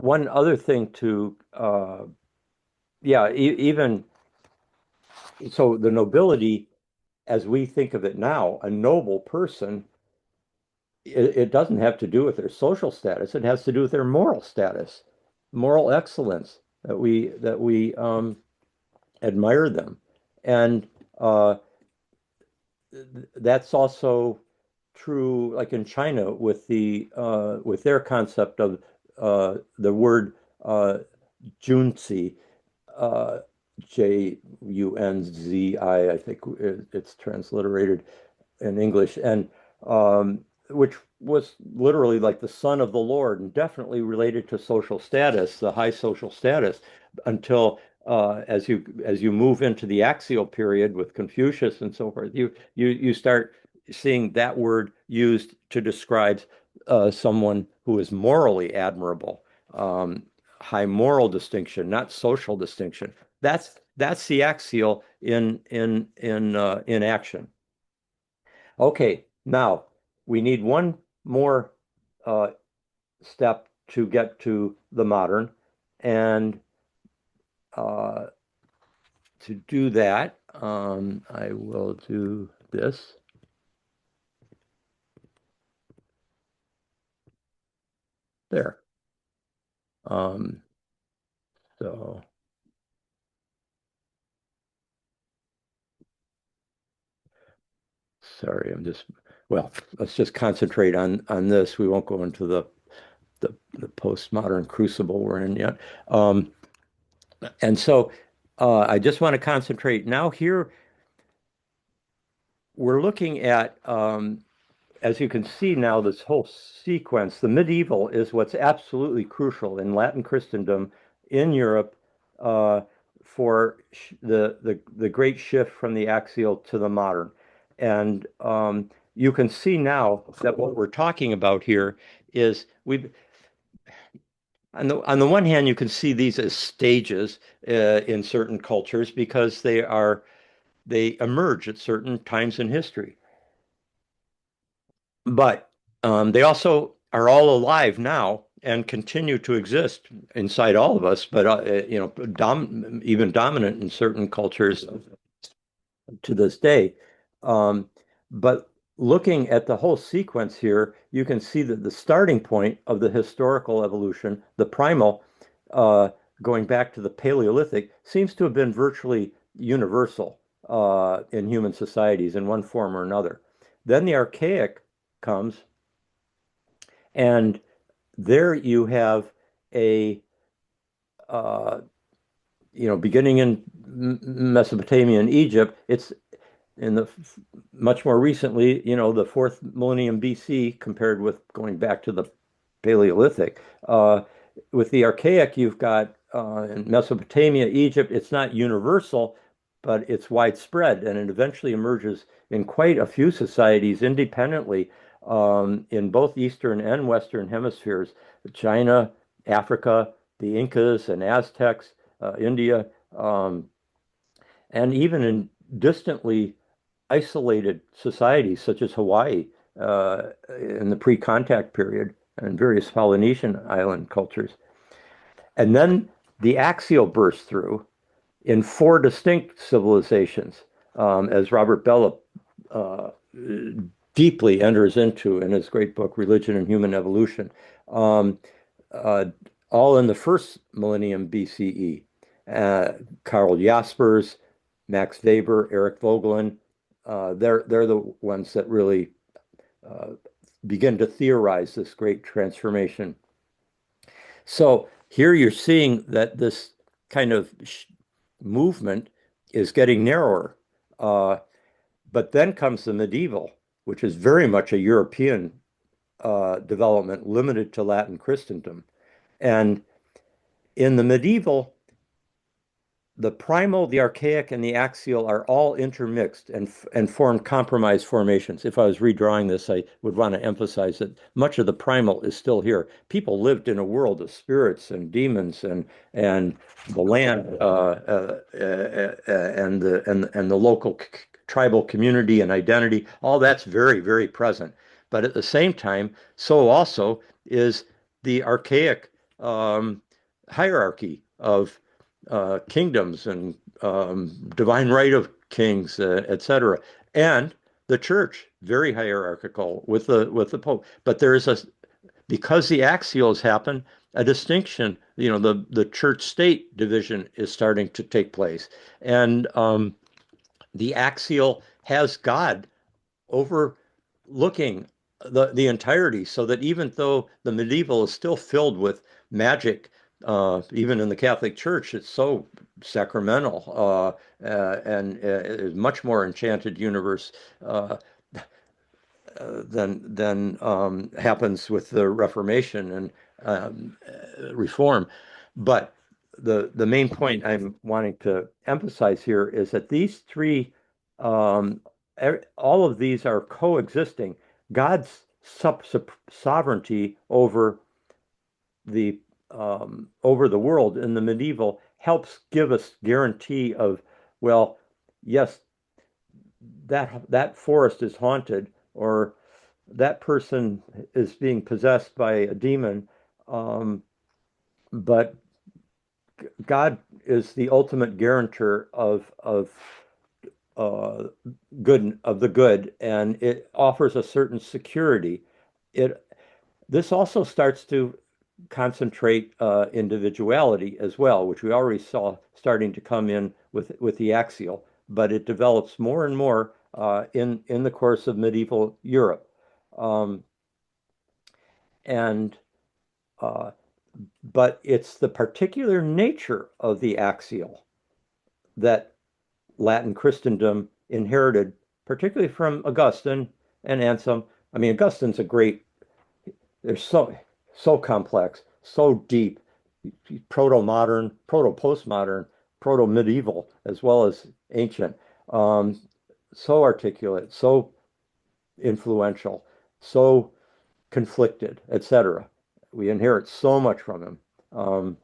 B: One other thing to yeah, even so, the nobility, as we think of it now, a noble person, it doesn't have to do with their social status. It has to do with their moral status, moral excellence that we admire them, and uh, that's also true, like in China, with with their concept of the word Junzi, uh, Junzi, I think it's transliterated in English, and which was literally like the son of the Lord, and definitely related to social status, the high social status, until as you move into the axial period with Confucius and so forth, you start seeing that word used to describe someone who is morally admirable, high moral distinction, not social distinction. That's the axial in action. Okay, now we need one more uh, step to get to the modern, and uh, to do that, I will do this there. Um, so sorry, well, let's just concentrate on this. We won't go into the postmodern crucible we're in yet. Um, and so I just want to concentrate now here. We're looking at as you can see now, this whole sequence, the medieval is what's absolutely crucial in Latin Christendom in Europe uh, for the great shift from the axial to the modern. And you can see now that what we're talking about here is we on the one hand, you can see these as stages in certain cultures because they emerge at certain times in history. But they also are all alive now and continue to exist inside all of us, but even dominant in certain cultures to this day. Um, but looking at the whole sequence here, you can see that the starting point of the historical evolution, the primal, uh, going back to the Paleolithic, seems to have been virtually universal in human societies in one form or another. Then the archaic comes, and there you have a uh, beginning in Mesopotamia and Egypt. It's in the much more recently, the fourth millennium BC compared with going back to the Paleolithic. With the archaic, you've got in Mesopotamia, Egypt. It's not universal, but it's widespread, and it eventually emerges in quite a few societies independently in both Eastern and Western hemispheres: China, Africa, the Incas and Aztecs, India, and even in distantly isolated societies such as Hawaii in the pre-contact period and various Polynesian island cultures. And then the axial burst through in four distinct civilizations, as Robert Bellah uh, deeply enters into in his great book, Religion and Human Evolution, um, uh, all in the first millennium BCE. Karl Jaspers, Max Weber, Eric Vogelin, they're the ones that really uh, begin to theorize this great transformation. So here you're seeing that this kind of movement is getting narrower. But then comes the medieval, which is very much a European development limited to Latin Christendom. And in the medieval, the primal, the archaic, and the axial are all intermixed and form compromise formations. If I was redrawing this, I would want to emphasize that much of the primal is still here. People lived in a world of spirits and demons and the land and the local tribal community and identity. All that's very, very present. But at the same time, so also is the archaic hierarchy of kingdoms and divine right of kings, etc. And the church, very hierarchical with the Pope. But there is because the axials happen, a distinction. The church state division is starting to take place, and the axial has God overlooking the entirety, so that even though the medieval is still filled with magic, even in the Catholic Church, it's so sacramental and is much more enchanted universe than happens with the Reformation and Reform. But the main point I'm wanting to emphasize here is that these three, um, all of these are coexisting. God's sovereignty over the world in the medieval helps give us guarantee of, well, yes, that forest is haunted, or that person is being possessed by a demon, but God is the ultimate guarantor of uh, good of the good, and it offers a certain security. It This also starts to concentrate individuality as well, which we already saw starting to come in with the axial, but it develops more and more in the course of medieval Europe, um, and uh, but it's the particular nature of the axial that Latin Christendom inherited, particularly from Augustine and Anselm. I mean, Augustine's a great. They're so complex, so deep, proto-modern, proto-postmodern, proto-medieval, as well as ancient. Um, so articulate, so influential, so conflicted, etc. We inherit so much from him. Um,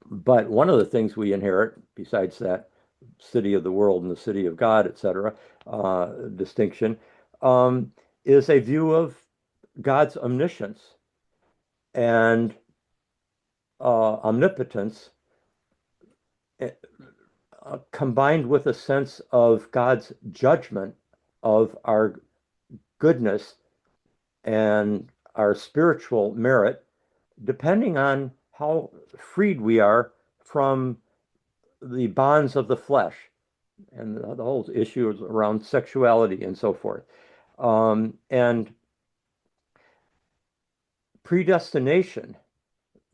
B: but one of the things we inherit, besides that city of the world and the city of God, etc., distinction, is a view of God's omniscience and omnipotence, combined with a sense of God's judgment of our goodness and our spiritual merit, depending on how freed we are from the bonds of the flesh and the whole issue around sexuality and so forth. And predestination,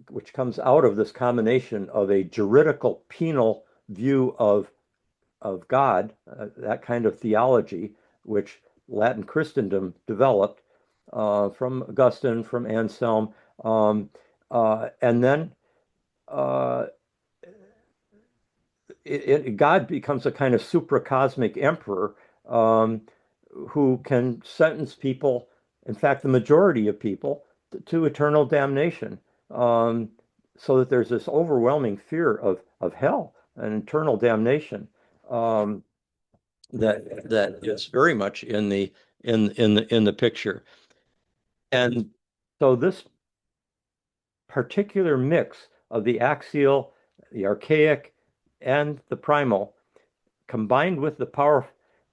B: which comes out of this combination of a juridical penal view of God, that kind of theology, which Latin Christendom developed from Augustine, from Anselm, and then uh, God becomes a kind of supracosmic emperor um, who can sentence people, in fact, the majority of people, to eternal damnation. Um, so that there's this overwhelming fear of hell and eternal damnation um, that is very much in the picture. And so this particular mix of the axial, the archaic, and the primal combined with the power,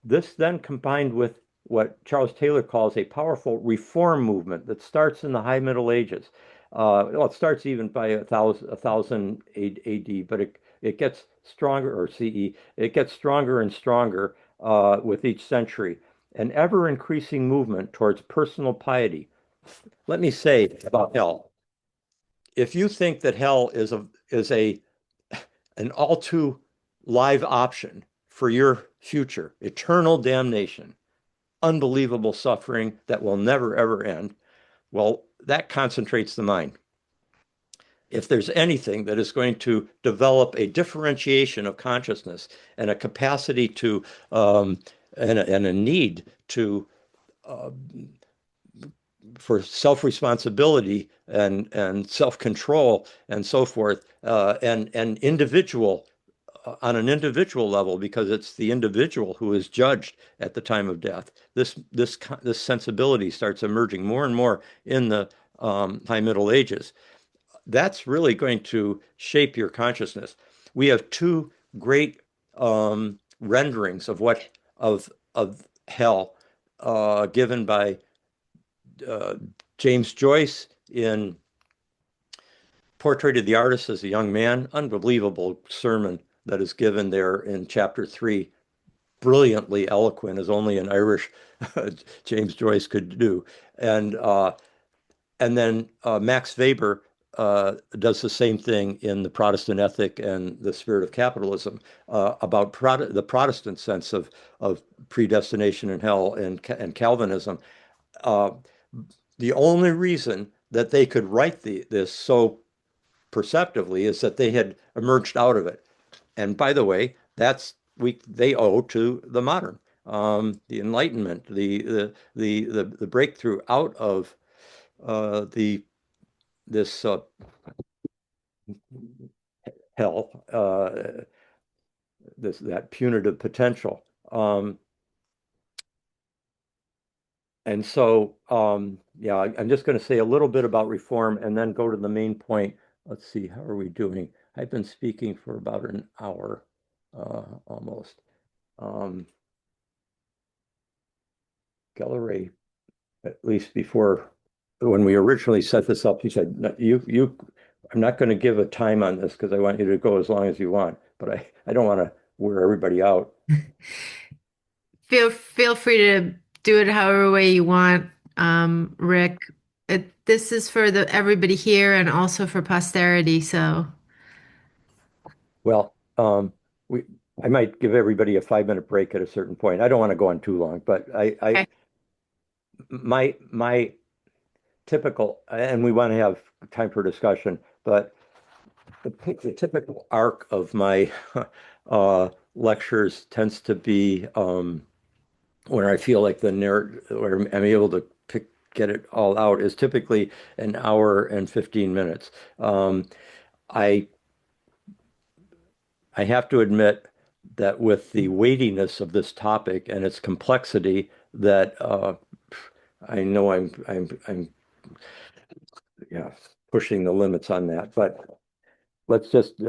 B: this then combined with what Charles Taylor calls a powerful reform movement that starts in the High Middle Ages. Well, it starts even by a thousand AD, but it gets stronger, or CE, it gets stronger and stronger with each century. An ever increasing movement towards personal piety. Let me say about hell. If you think that hell is a an all too live option for your future, eternal damnation, unbelievable suffering that will never, ever end, well, that concentrates the mind. if there's anything that is going to develop a differentiation of consciousness and a capacity to and a need to uh, for self-responsibility and self-control and so forth, and individual on an individual level, because it's the individual who is judged at the time of death. This sensibility starts emerging more and more in the High Middle Ages. That's really going to shape your consciousness. We have two great renderings of what of hell given by uh, James Joyce in Portrait of the Artist as a Young Man. Unbelievable sermon that is given there in chapter 3, brilliantly eloquent as only an Irish James Joyce could do. And then Max Weber does the same thing in The Protestant Ethic and The Spirit of Capitalism, about the Protestant sense of predestination and hell and Calvinism. Uh, the only reason that they could write this so perceptively is that they had emerged out of it. And by the way, they owe to the modern, the Enlightenment, the breakthrough out of the this hell, that punitive potential. And so, yeah, I'm just going to say a little bit about reform and then go to the main point. Let's see, how are we doing? I've been speaking for about an hour, almost. Um, Gelleray, at least before, when we originally set this up, he said, "No, I'm not going to give a time on this because I want you to go as long as you want, but I don't want to wear everybody out."
A: Feel free to do it however way you want, Rick. This is for the everybody here and also for posterity. So,
B: Well, we I might give everybody a 5 minute break at a certain point. I don't want to go on too long, but
A: okay.
B: my typical, and we want to have time for discussion, but the typical arc of my lectures tends to be when I feel like the narrative, where I'm able to get it all out, is typically an hour and 15 minutes. I I have to admit that with the weightiness of this topic and its complexity, that I know I'm yeah, pushing the limits on that. But let's just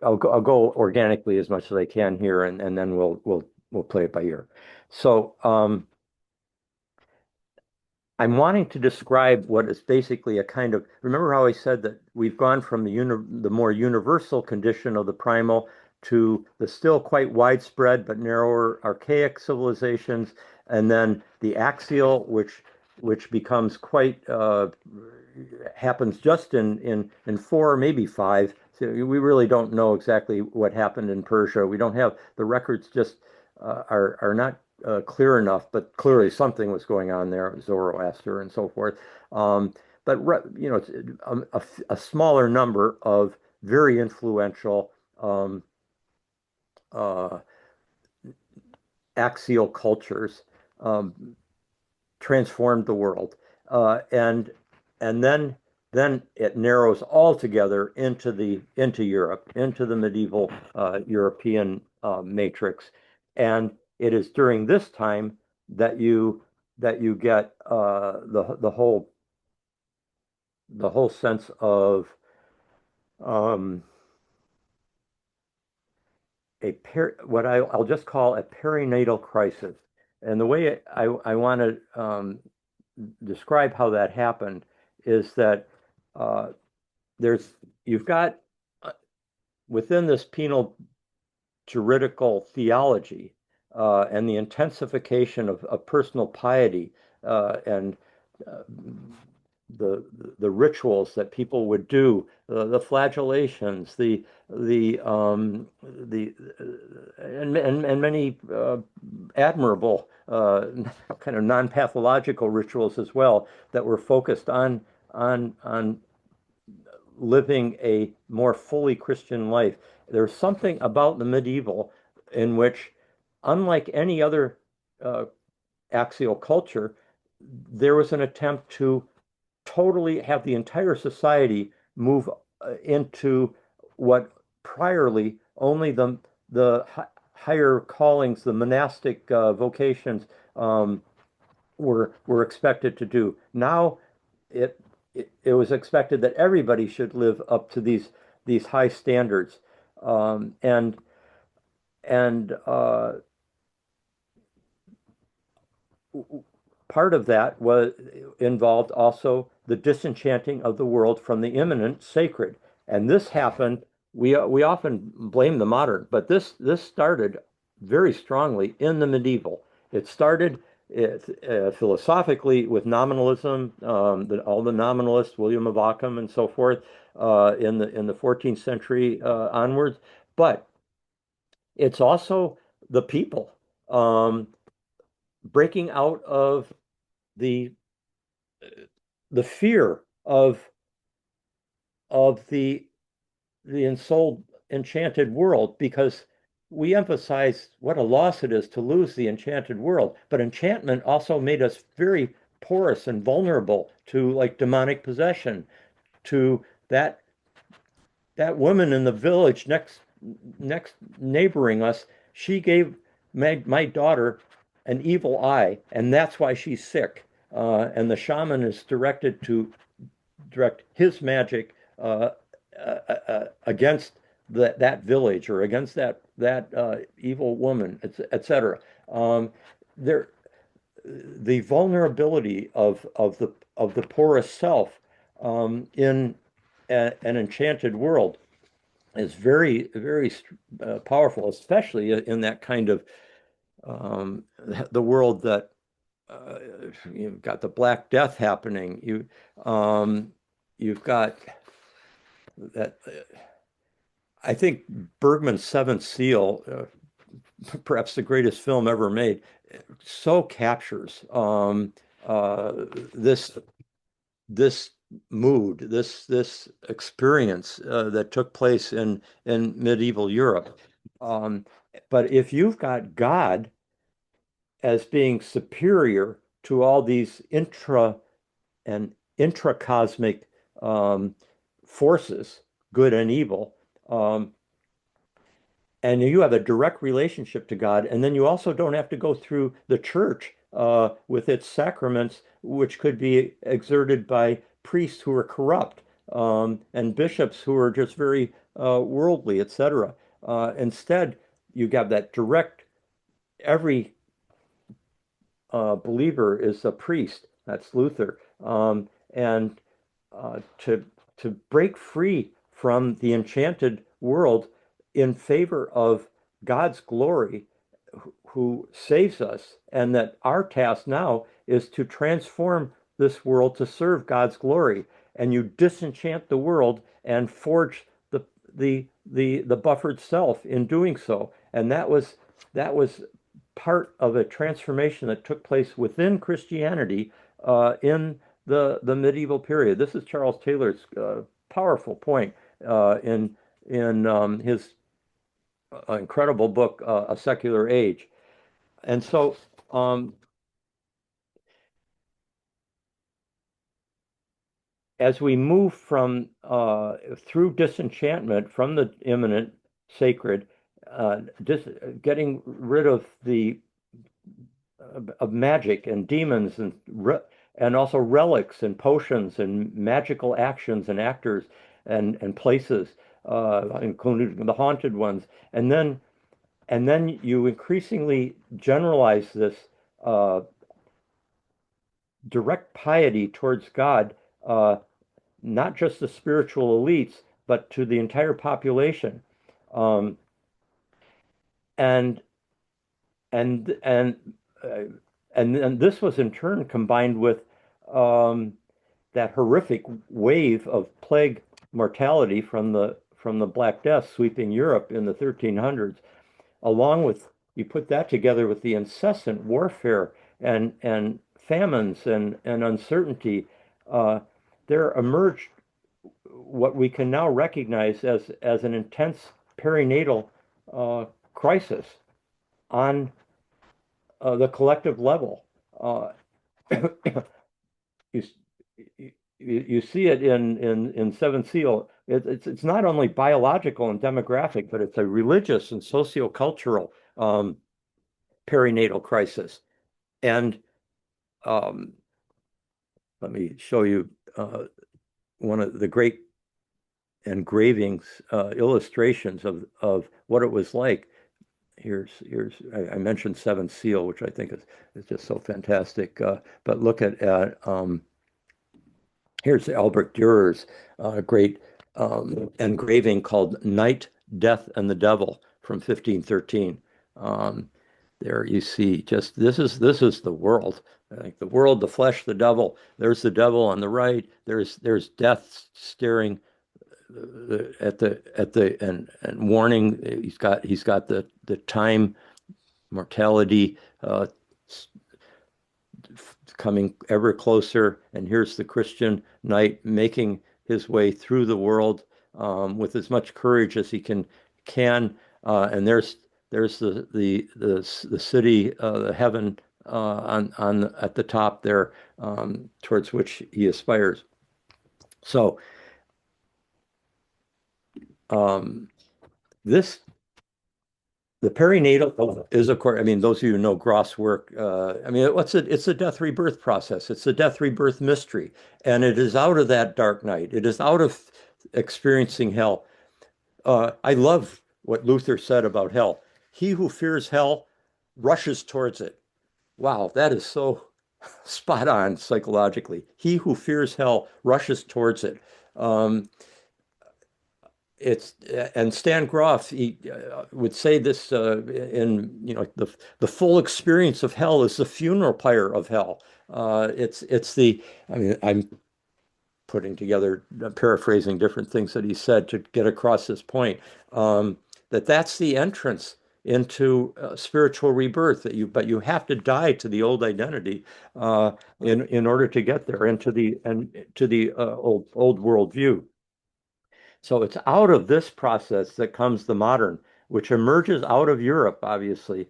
B: I'll go organically as much as I can here, and then we'll play it by ear. So I'm wanting to describe what is basically a kind of, remember how I said that we've gone from the more universal condition of the primal to the still quite widespread but narrower archaic civilizations, and then the axial, which becomes quite happens just in four, maybe five. So we really don't know exactly what happened in Persia. We don't have the records, just are not clear enough, but clearly something was going on there, Zoroaster and so forth. But it's a smaller number of very influential uh, axial cultures transformed the world, and then it narrows altogether into Europe, into the medieval European matrix, and it is during this time that you get the whole sense of um, what I'll just call a perinatal crisis. And the way I want to describe how that happened is that uh, there's you've got uh, within this penal juridical theology and the intensification of personal piety and uh, the the rituals that people would do, the flagellations, the and many admirable kind of non-pathological rituals as well that were focused on living a more fully Christian life. There's something about the medieval in which, unlike any other uh, axial culture, there was an attempt to totally have the entire society move into what priorly only the higher callings, the monastic vocations, um, were expected to do. Now it, it was expected that everybody should live up to these high standards, um, and and part of that was involved also the disenchanting of the world from the immanent sacred. And this happened, we often blame the modern, but this started very strongly in the medieval. It started philosophically with nominalism, all the nominalists, William of Ockham and so forth, in the 14th century onwards. But it's also the people um, breaking out of the the fear of the ensouled enchanted world, because we emphasize what a loss it is to lose the enchanted world, but enchantment also made us very porous and vulnerable to like demonic possession, to that that woman in the village next neighboring us. She gave my daughter an evil eye, and that's why she's sick. And the shaman is directed to direct his magic against that village or against that evil woman, etc. There, the vulnerability of the porous self in an enchanted world is very powerful, especially in that kind of the world that uh, you've got the Black Death happening. You've got that. I think Bergman's Seventh Seal, perhaps the greatest film ever made, so captures this this mood, this experience that took place in medieval Europe. Um, but if you've got God as being superior to all these and intracosmic um, forces, good and evil, um, and you have a direct relationship to God, and then you also don't have to go through the church with its sacraments, which could be exerted by priests who are corrupt and bishops who are just very worldly, etc. Instead, you have that direct, every believer is a priest. That's Luther. And to break free from the enchanted world in favor of God's glory, who saves us, and that our task now is to transform this world to serve God's glory. And you disenchant the world and forge the buffered self in doing so. And that was part of a transformation that took place within Christianity in the medieval period. This is Charles Taylor's powerful point in his incredible book, A Secular Age. And so, um, as we move from through disenchantment from the immanent sacred, dis getting rid of magic and demons and also relics and potions and magical actions and actors and places, including the haunted ones, and then you increasingly generalize this uh, direct piety towards God, not just the spiritual elites, but to the entire population. Um, and and and uh, and this was in turn combined with um, that horrific wave of plague mortality from the Black Death sweeping Europe in the 1300s, along with, you put that together with the incessant warfare and famines and uncertainty, uh, there emerged what we can now recognize as an intense perinatal crisis on the collective level. Uh, you, you see it in Seven Seal. It's not only biological and demographic, but it's a religious and sociocultural perinatal crisis. And um, let me show you one of the great engravings, illustrations of what it was like. I mentioned Seven Seal, which I think is just so fantastic. But look at here's Albert Durer's great engraving called Night, Death, and the Devil from 1513. Um, there you see just this is the world, like the world, the flesh, the devil. There's the devil on the right. There's death staring at the and warning. He's got the time mortality coming ever closer, and here's the Christian knight making his way through the world with as much courage as he can. And there's the city, the heaven on at the top there, towards which he aspires. So this the perinatal is, of course, I mean, those of you who know Gross work, I mean, it's a death rebirth process. It's a death rebirth mystery. And it is out of that dark night. It is out of experiencing hell. I love what Luther said about hell. He who fears hell rushes towards it. Wow, that is so spot on psychologically. He who fears hell rushes towards it. Um, it's and Stan Grof, he would say this in the full experience of hell is the funeral pyre of hell. It's the I mean I'm putting together paraphrasing different things that he said to get across this point, that's the entrance into spiritual rebirth, but you have to die to the old identity in order to get there into the old world view. So it's out of this process that comes the modern, which emerges out of Europe, obviously.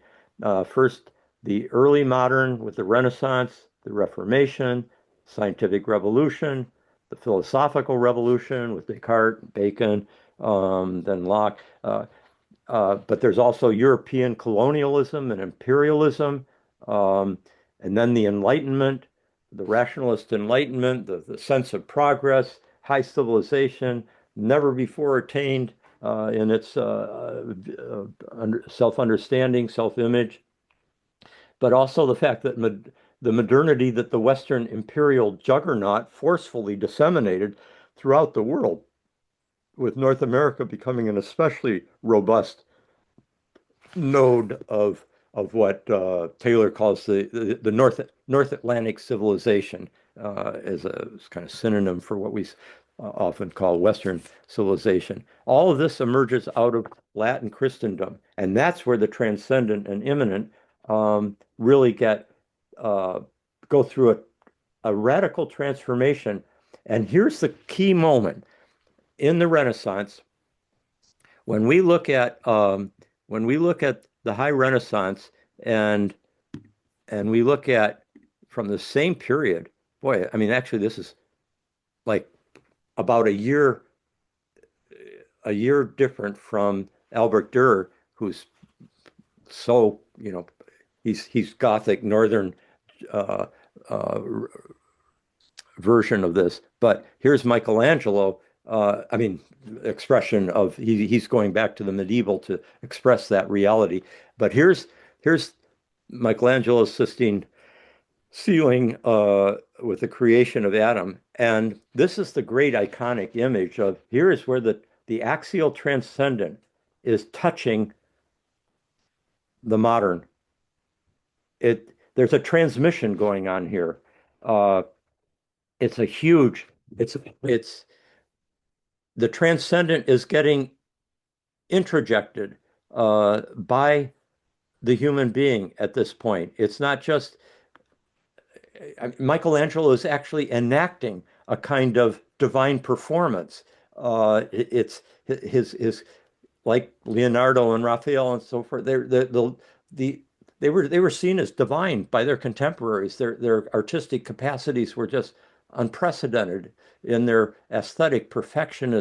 B: First, the early modern with the Renaissance, the Reformation, scientific revolution, the philosophical revolution with Descartes, Bacon, then Locke. But there's also European colonialism and imperialism, um, and then the Enlightenment, the rationalist Enlightenment, the sense of progress, high civilization, never before attained in its self-understanding, self-image, but also the fact that the modernity that the Western imperial juggernaut forcefully disseminated throughout the world, with North America becoming an especially robust node of what Taylor calls the North Atlantic civilization, as a kind of synonym for what we often call Western civilization. All of this emerges out of Latin Christendom, and that's where the transcendent and immanent really go through a radical transformation. And here's the key moment in the Renaissance. When we look at the High Renaissance and we look at from the same period, boy, I mean, actually, this is like about a year different from Albert Dürer, who's so, he's Gothic Northern uh, uh, version of this. But here's Michelangelo. I mean, expression of he's going back to the medieval to express that reality. But here's Michelangelo's Sistine ceiling with the creation of Adam, and this is the great iconic image of here is where the axial transcendent is touching the modern. There's a transmission going on here. Uh, it's a huge. It's the transcendent is getting introjected by the human being at this point. It's not just Michelangelo is actually enacting a kind of divine performance It's his like Leonardo and Raphael and so forth. The they were seen as divine by their contemporaries. Their artistic capacities were just unprecedented in their aesthetic perfection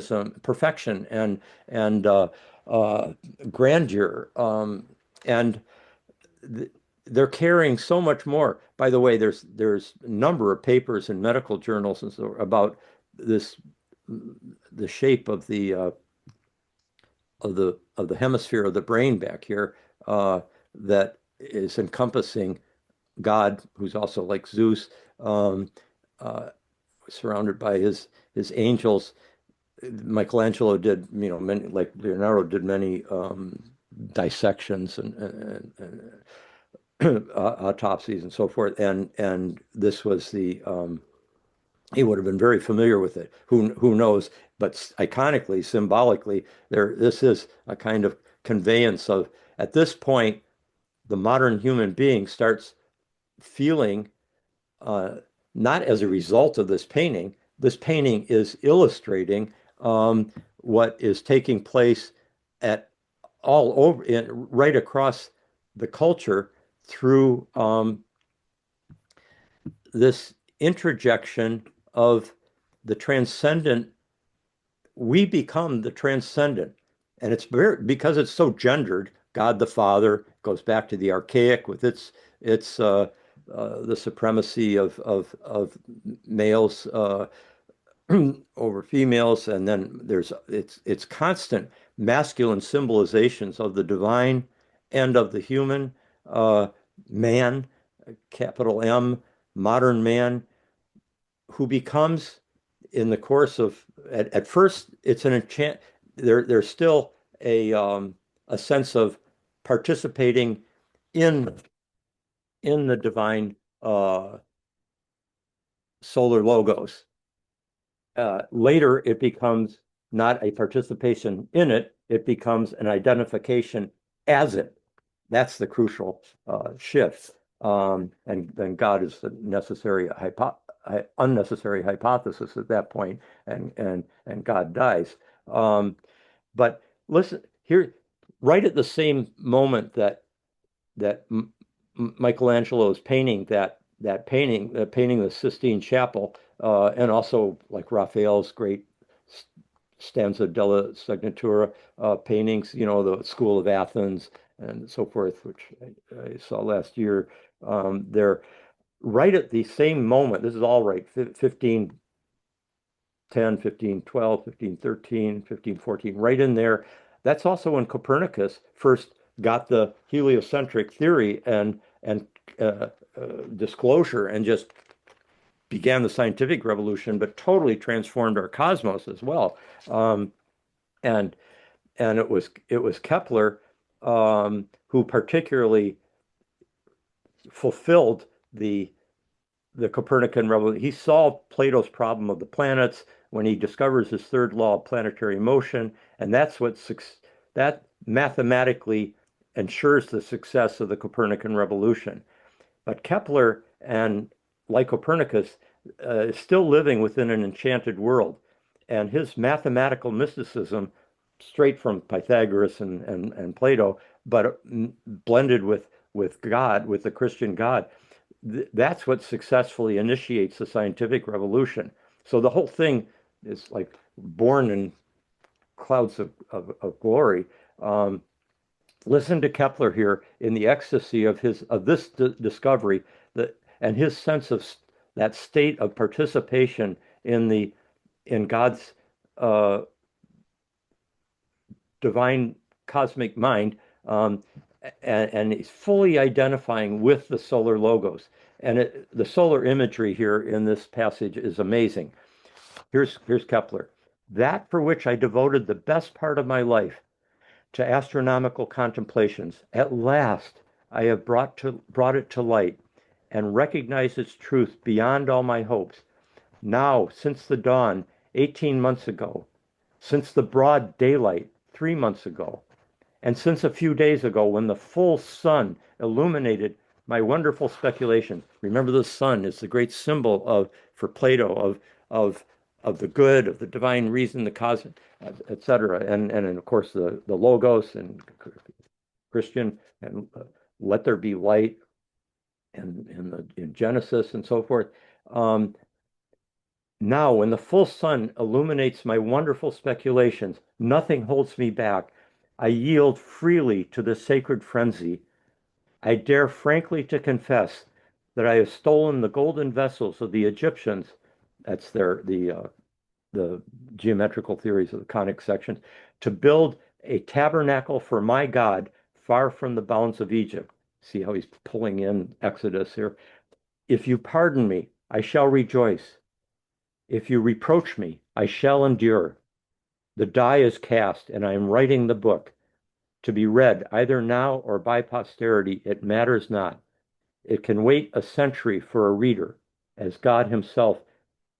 B: and uh, grandeur. And th they're carrying so much more. By the way, there's a number of papers in medical journals and so about this the shape of the hemisphere of the brain back here that is encompassing God, who's also like Zeus, um, uh, surrounded by his angels. Michelangelo did, many, like Leonardo did many dissections and autopsies and so forth. And this was he would have been very familiar with it. Who knows? But iconically, symbolically, this is a kind of conveyance of, at this point, the modern human being starts feeling, uh, not as a result of this painting. This painting is illustrating what is taking place at all over, right across the culture through this introjection of the transcendent. We become the transcendent. And it's because it's so gendered. God the Father goes back to the archaic with its the supremacy of males over females, and then there's it's constant masculine symbolizations of the divine and of the human, uh, man, capital M, modern man, who becomes, in the course of, at first it's an enchant. There's still a sense of participating in the divine uh, solar logos. Later, it becomes not a participation in it; it becomes an identification as it. That's the crucial shift. And then God is the unnecessary hypothesis at that point, and God dies. Um, but listen here, right at the same moment that Michelangelo is painting painting the Sistine Chapel, and also like Raphael's great stanza della Signatura paintings, the School of Athens and so forth, which I saw last year. They're right at the same moment. This is all right, 1510, 1512, 1513, 1514, right in there. That's also when Copernicus first got the heliocentric theory and uh, disclosure, and just began the scientific revolution, but totally transformed our cosmos as well. Um, and and it was Kepler who particularly fulfilled the Copernican revolution. He solved Plato's problem of the planets when he discovers his third law of planetary motion, and that mathematically ensures the success of the Copernican revolution. But Kepler, and like Copernicus, is still living within an enchanted world, and his mathematical mysticism, straight from Pythagoras and Plato, but blended with God, with the Christian God, that's what successfully initiates the scientific revolution. So the whole thing is like born in clouds of glory. Um, Listen to Kepler here in the ecstasy of this discovery, and his sense of that state of participation in God's uh, divine cosmic mind, um, and he's fully identifying with the solar logos. And the solar imagery here in this passage is amazing. Here's Kepler. That for which I devoted the best part of my life, to astronomical contemplations, at last I have brought it to light, and recognized its truth beyond all my hopes. Now, since the dawn, 18 months ago, since the broad daylight, 3 months ago, and since a few days ago, when the full sun illuminated my wonderful speculation. Remember, the sun is the great symbol for Plato of of the good, of the divine reason, the cosmos, etc. And of course the logos and Christian and let there be light and in Genesis and so forth. Now, when the full sun illuminates my wonderful speculations, nothing holds me back. I yield freely to the sacred frenzy. I dare frankly to confess that I have stolen the golden vessels of the Egyptians. That's the geometrical theories of the conic sections, to build a tabernacle for my God far from the bounds of Egypt. See how he's pulling in Exodus here. If you pardon me, I shall rejoice. If you reproach me, I shall endure. The die is cast, and I am writing the book. To be read either now or by posterity, it matters not. It can wait a century for a reader, as God himself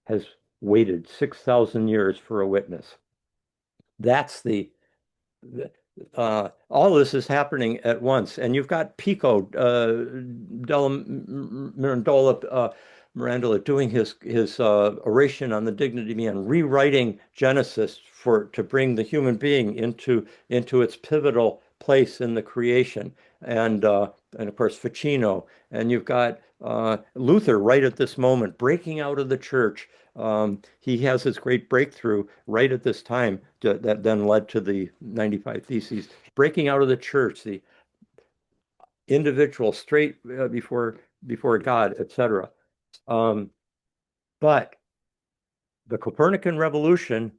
B: has waited 6,000 years for a witness. That's all this is happening at once. And you've got Pico della Mirandola doing his oration on the dignity of man, rewriting Genesis to bring the human being into its pivotal place in the creation, and of course Ficino, and you've got Luther right at this moment breaking out of the church. He has his great breakthrough right at this time that then led to the 95 Theses, breaking out of the church, the individual straight before God, etc. But the Copernican revolution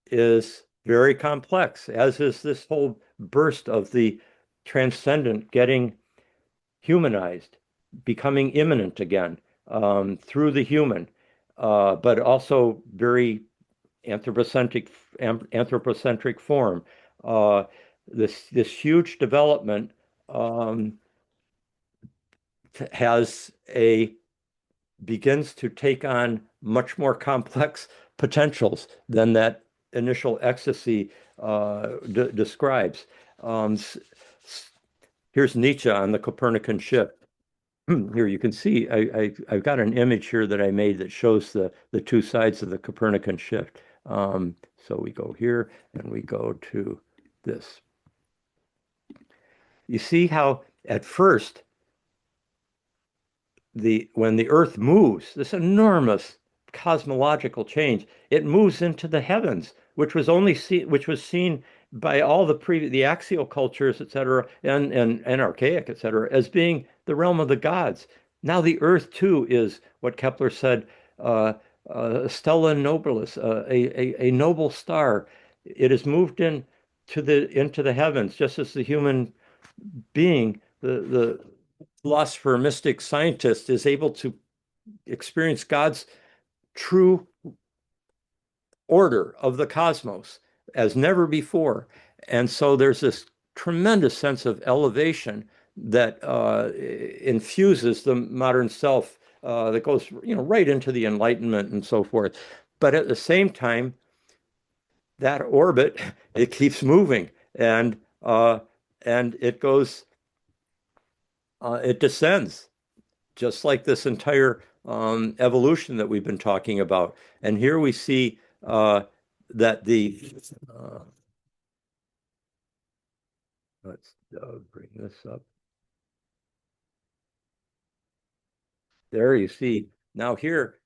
B: is very complex, as is this whole burst of the transcendent getting humanized, becoming immanent again through the human, but also very anthropocentric form. This huge development has begins to take on much more complex potentials than that initial ecstasy describes. Here's Nietzsche on the Copernican shift. Here you can see I've got an image here that I made that shows the two sides of the Copernican shift. So we go here and we go to this. You see how at first when the Earth moves, this enormous cosmological change, it moves into the heavens, which was seen by all the axial cultures, etc., and archaic, etc., as being the realm of the gods. Now the Earth too is what Kepler said, stella nobilis, a noble star. It has moved into the heavens, just as the human being, the philosopher, mystic, scientist, is able to experience God's true order of the cosmos as never before. And so there's this tremendous sense of elevation that infuses the modern self, that goes, right into the Enlightenment and so forth. But at the same time, that orbit, it keeps moving, and it goes, it descends, just like this entire evolution that we've been talking about. And here we see that let's bring this up. There you see. Now here,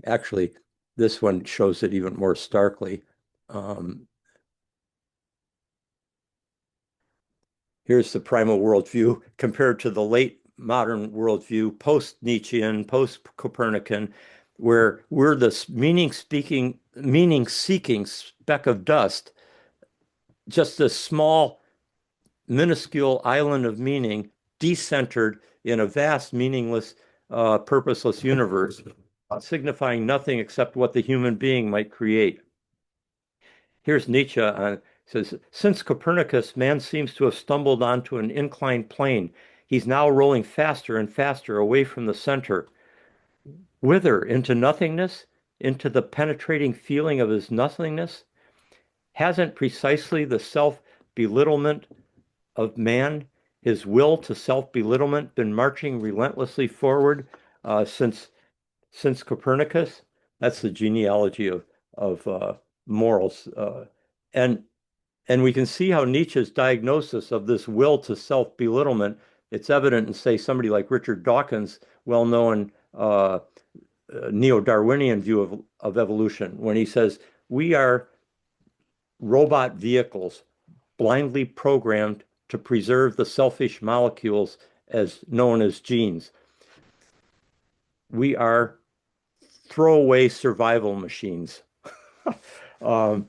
B: actually, this one shows it even more starkly. Here's the primal worldview compared to the late modern worldview, post-Nietzschean, post-Copernican, where we're this meaning-seeking speck of dust, just this small, minuscule island of meaning, decentered in a vast, meaningless, purposeless universe, signifying nothing except what the human being might create. Here's Nietzsche says, since Copernicus, man seems to have stumbled onto an inclined plane. He's now rolling faster and faster away from the center. Whither? Into nothingness? Into the penetrating feeling of his nothingness? Hasn't precisely the self-belittlement of man, his will to self-belittlement, been marching relentlessly forward since Copernicus? That's the genealogy of morals, and and we can see how Nietzsche's diagnosis of this will to self-belittlement, it's evident in, say, somebody like Richard Dawkins' well-known neo-Darwinian view of evolution, when he says we are robot vehicles blindly programmed to preserve the selfish molecules as known as genes. We are throwaway survival machines. um,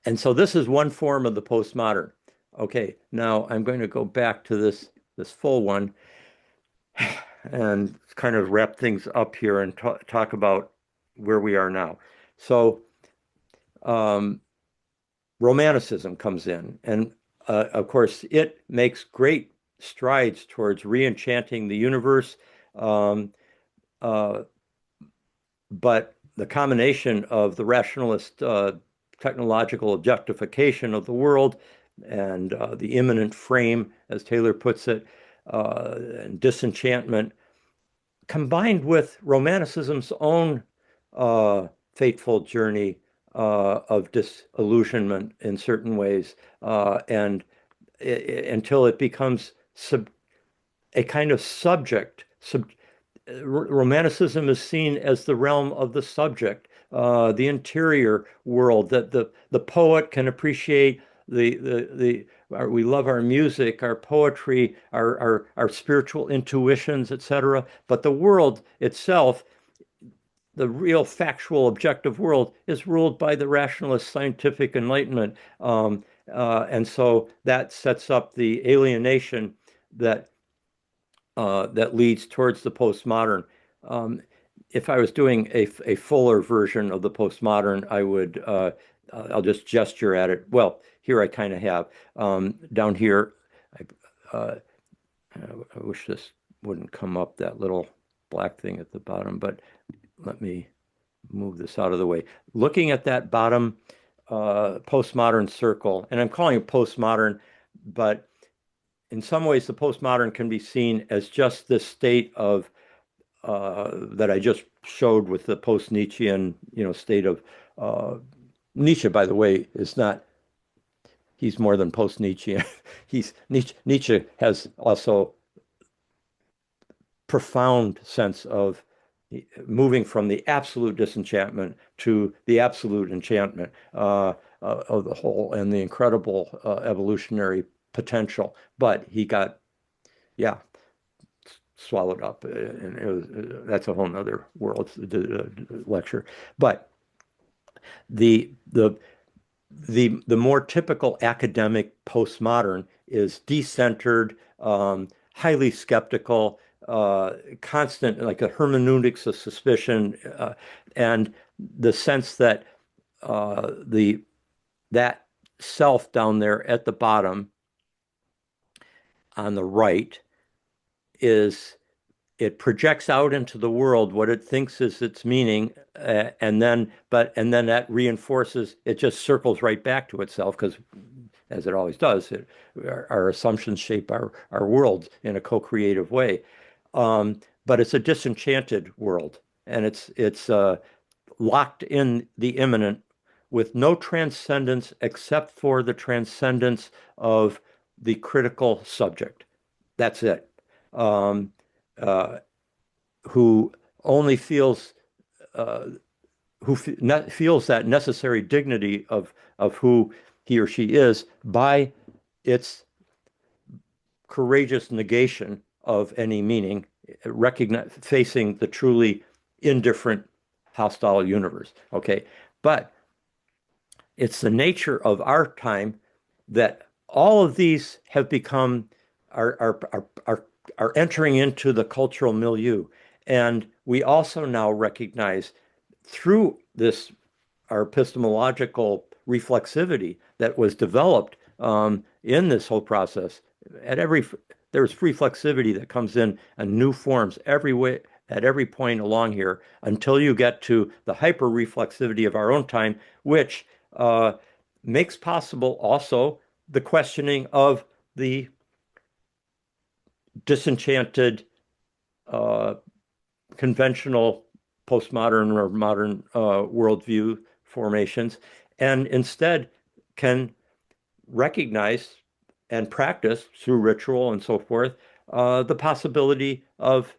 B: and so this is one form of the postmodern. Okay, now I'm going to go back to this full one and kind of wrap things up here and talk about where we are now. So um, Romanticism comes in, and of course, it makes great strides towards re-enchanting the universe. Um, uh, but the combination of the rationalist technological objectification of the world and the immanent frame, as Taylor puts it, and disenchantment, combined with Romanticism's own fateful journey of disillusionment in certain ways, and until it becomes a kind of subject. Romanticism is seen as the realm of the subject, the interior world that the poet can appreciate. We love our music, our poetry, our spiritual intuitions, etc. But the world itself, the real factual objective world, is ruled by the rationalist scientific enlightenment. And so that sets up the alienation that that leads towards the postmodern. Um, if I was doing a fuller version of the postmodern, I would, I'll just gesture at it. Well, here I kind of have. Down here, uh, I wish this wouldn't come up, that little black thing at the bottom, but let me move this out of the way. Looking at that bottom postmodern circle, and I'm calling it postmodern, but in some ways, the postmodern can be seen as just this state of that I just showed with the post-Nietzschean, state of Nietzsche. By the way, is not. He's more than post-Nietzschean. He's Nietzsche has also profound sense of moving from the absolute disenchantment to the absolute enchantment of the whole and the incredible evolutionary potential. But he got, yeah, swallowed up, and that's a whole nother world lecture. But the the the more typical academic postmodern is decentered, highly skeptical, constant, like a hermeneutics of suspicion, and the sense that the that self down there at the bottom on the right is, it projects out into the world what it thinks is its meaning, and then that reinforces, it just circles right back to itself, because as it always does, our assumptions shape our world in a co-creative way. But it's a disenchanted world, and it's locked in the immanent with no transcendence except for the transcendence of the critical subject. That's it. Um, uh, who only feels feels that necessary dignity of who he or she is by its courageous negation of any meaning, facing the truly indifferent, hostile universe. Okay, but it's the nature of our time that all of these have become are entering into the cultural milieu. And we also now recognize through this, our epistemological reflexivity that was developed in this whole process. There's reflexivity that comes in new forms every way, at every point along here, until you get to the hyper reflexivity of our own time, which makes possible also the questioning of the disenchanted, uh, conventional postmodern or modern worldview formations, and instead can recognize and practice through ritual and so forth the possibility of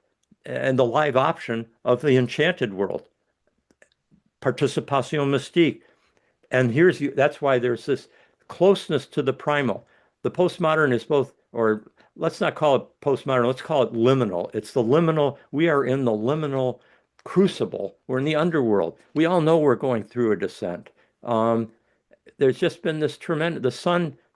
B: and the live option of the enchanted world, participation mystique. And that's why there's this closeness to the primal. The postmodern is both, or let's not call it postmodern, let's call it liminal. It's the liminal, we are in the liminal crucible. We're in the underworld. We all know we're going through a descent. There's just been this tremendous,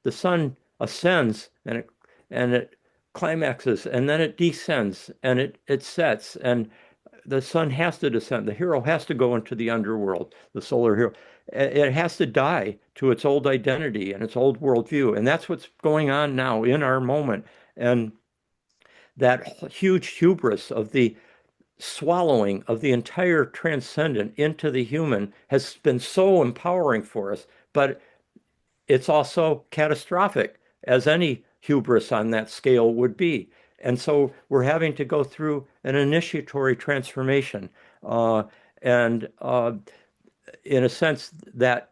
B: the sun ascends and it climaxes and then it descends and it sets and the sun has to descend. The hero has to go into the underworld, the solar hero. It has to die to its old identity and its old worldview. And that's what's going on now in our moment. And that huge hubris of the swallowing of the entire transcendent into the human has been so empowering for us. But it's also catastrophic, as any hubris on that scale would be. And so we're having to go through an initiatory transformation. And in a sense, that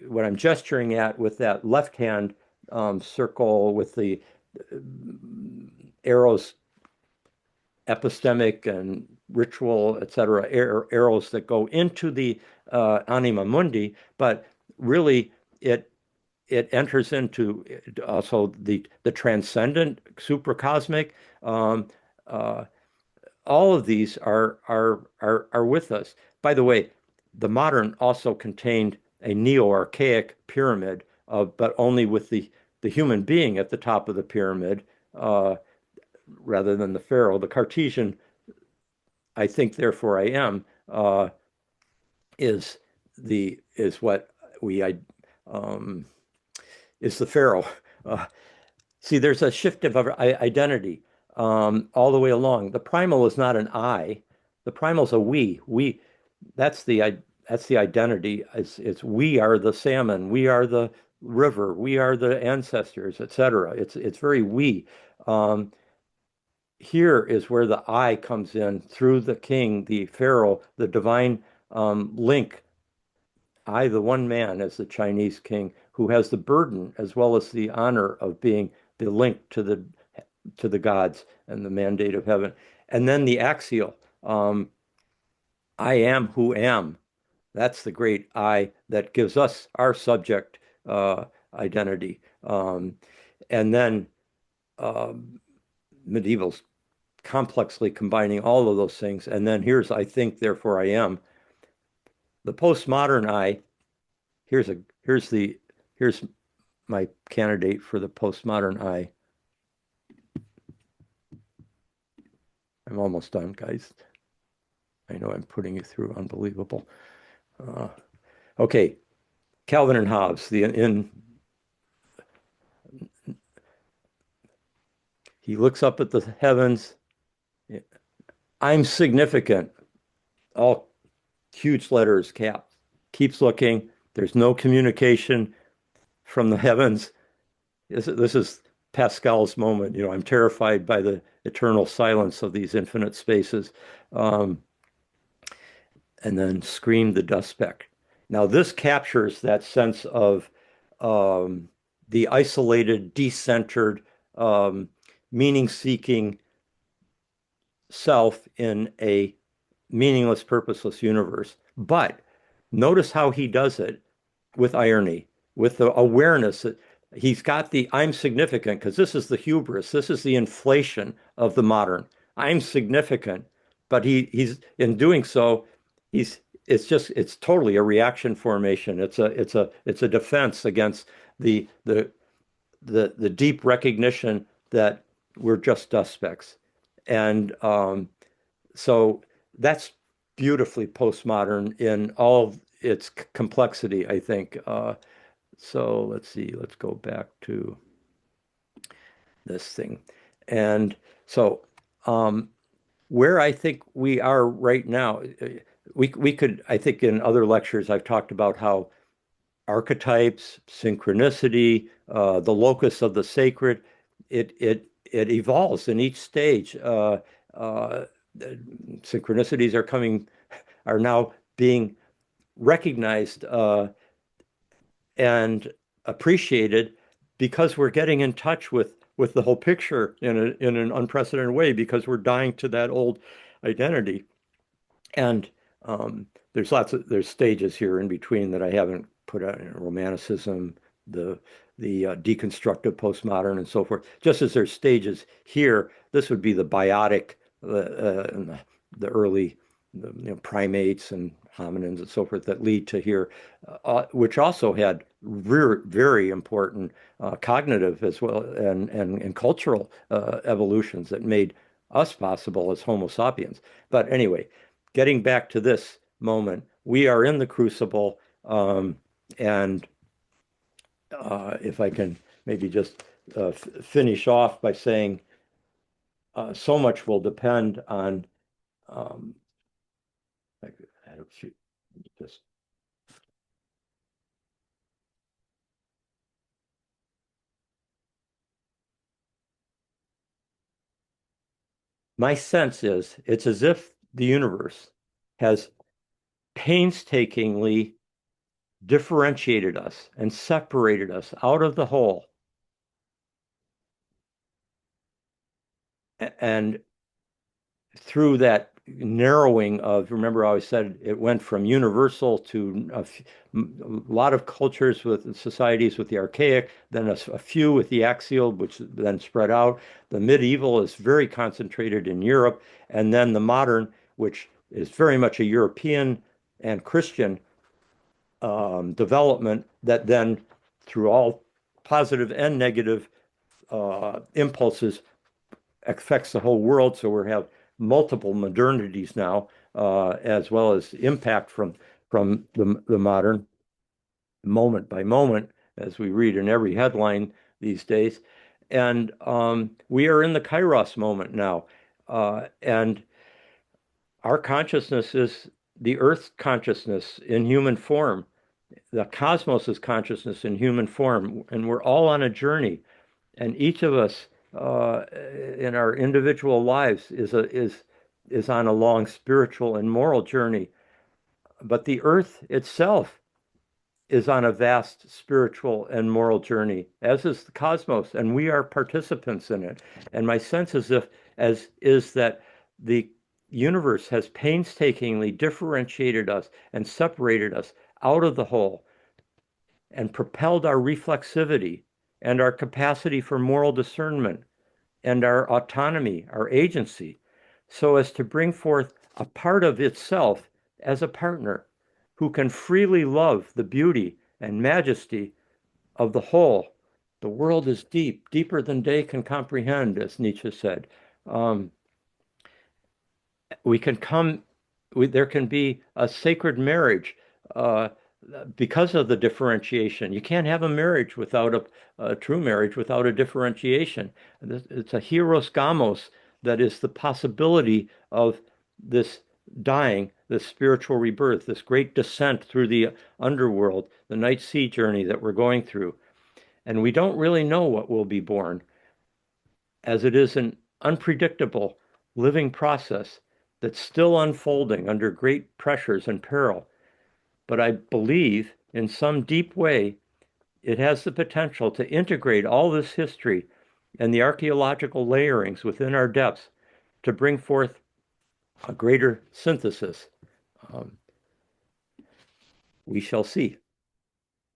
B: what I'm gesturing at with that left hand circle with the arrows, epistemic and ritual, etc., arrows that go into the anima mundi, but really it enters into also the transcendent, supracosmic. All of these are with us. By the way, the modern also contained a neo-archaic pyramid, but only with the human being at the top of the pyramid, rather than the pharaoh. The Cartesian, I think, therefore I am, is what we is the pharaoh. See, there's a shift of identity all the way along. The primal is not an I. The primal is a we. That's the identity. It's we are the salmon. We are the river. We are the ancestors, etc. It's very we. Here is where the I comes in through the king, the pharaoh, the divine link. I, the one man, as the Chinese king, who has the burden as well as the honor of being the link to the gods and the mandate of heaven. And then the axial, I am who am. That's the great I that gives us our subject identity. And then medieval's complexly combining all of those things. And then here's I think, therefore I am. The postmodern I, here's my candidate for the postmodern I. I'm almost done, guys. I know I'm putting you through unbelievable. Okay, Calvin and Hobbes. He looks up at the heavens. I'm significant. All huge letters, caps. Keeps looking. There's no communication from the heavens. This is Pascal's moment. I'm terrified by the eternal silence of these infinite spaces. And then screamed the dust speck. Now, this captures that sense of the isolated, decentered, meaning-seeking self in a meaningless, purposeless universe. But notice how he does it with irony, with the awareness that he's got the I'm significant, because this is the hubris, this is the inflation of the modern. I'm significant, but he's in doing so, it's totally a reaction formation. It's a defense against the deep recognition that we're just dust specks. And so that's beautifully postmodern in all of its complexity, I think. So let's see, let's go back to this thing. And so where I think we are right now, we could, I think in other lectures, I've talked about how archetypes, synchronicity, the locus of the sacred, it evolves in each stage. Synchronicities are now being recognized and appreciated because we're getting in touch with the whole picture in an unprecedented way because we're dying to that old identity. And there's stages here in between that I haven't put out in Romanticism, the deconstructive postmodern and so forth. Just as there's stages here, this would be the biotic, and the early primates and hominins and so forth that lead to here, which also had very important cognitive as well and cultural evolutions that made us possible as Homo sapiens. But anyway, getting back to this moment, we are in the crucible, and if I can maybe just finish off by saying so much will depend on um, I don't shoot, just my sense is it's as if the universe has painstakingly differentiated us and separated us out of the whole and through that narrowing of, remember, I always said it went from universal to a lot of cultures with societies with the archaic, then a few with the axial, which then spread out. The medieval is very concentrated in Europe, and then the modern, which is very much a European and Christian development that then, through all positive and negative impulses, affects the whole world. So we have multiple modernities now, as well as impact from the modern moment by moment, as we read in every headline these days. And we are in the Kairos moment now. And our consciousness is the Earth's consciousness in human form. The cosmos is consciousness in human form. And we're all on a journey. And each of us in our individual lives is on a long spiritual and moral journey. But the earth itself is on a vast spiritual and moral journey, as is the cosmos, and we are participants in it. And my sense is that the universe has painstakingly differentiated us and separated us out of the whole and propelled our reflexivity and our capacity for moral discernment and our autonomy, our agency, so as to bring forth a part of itself as a partner who can freely love the beauty and majesty of the whole. The world is deep, deeper than day can comprehend, as Nietzsche said. Um, we can come, there can be a sacred marriage uh, because of the differentiation. You can't have a marriage without a true marriage without a differentiation. It's a hieros gamos that is the possibility of this dying, this spiritual rebirth, this great descent through the underworld, the night sea journey that we're going through. And we don't really know what will be born, as it is an unpredictable living process that's still unfolding under great pressures and peril. But I believe in some deep way it has the potential to integrate all this history and the archaeological layerings within our depths to bring forth a greater synthesis. Um, we shall see.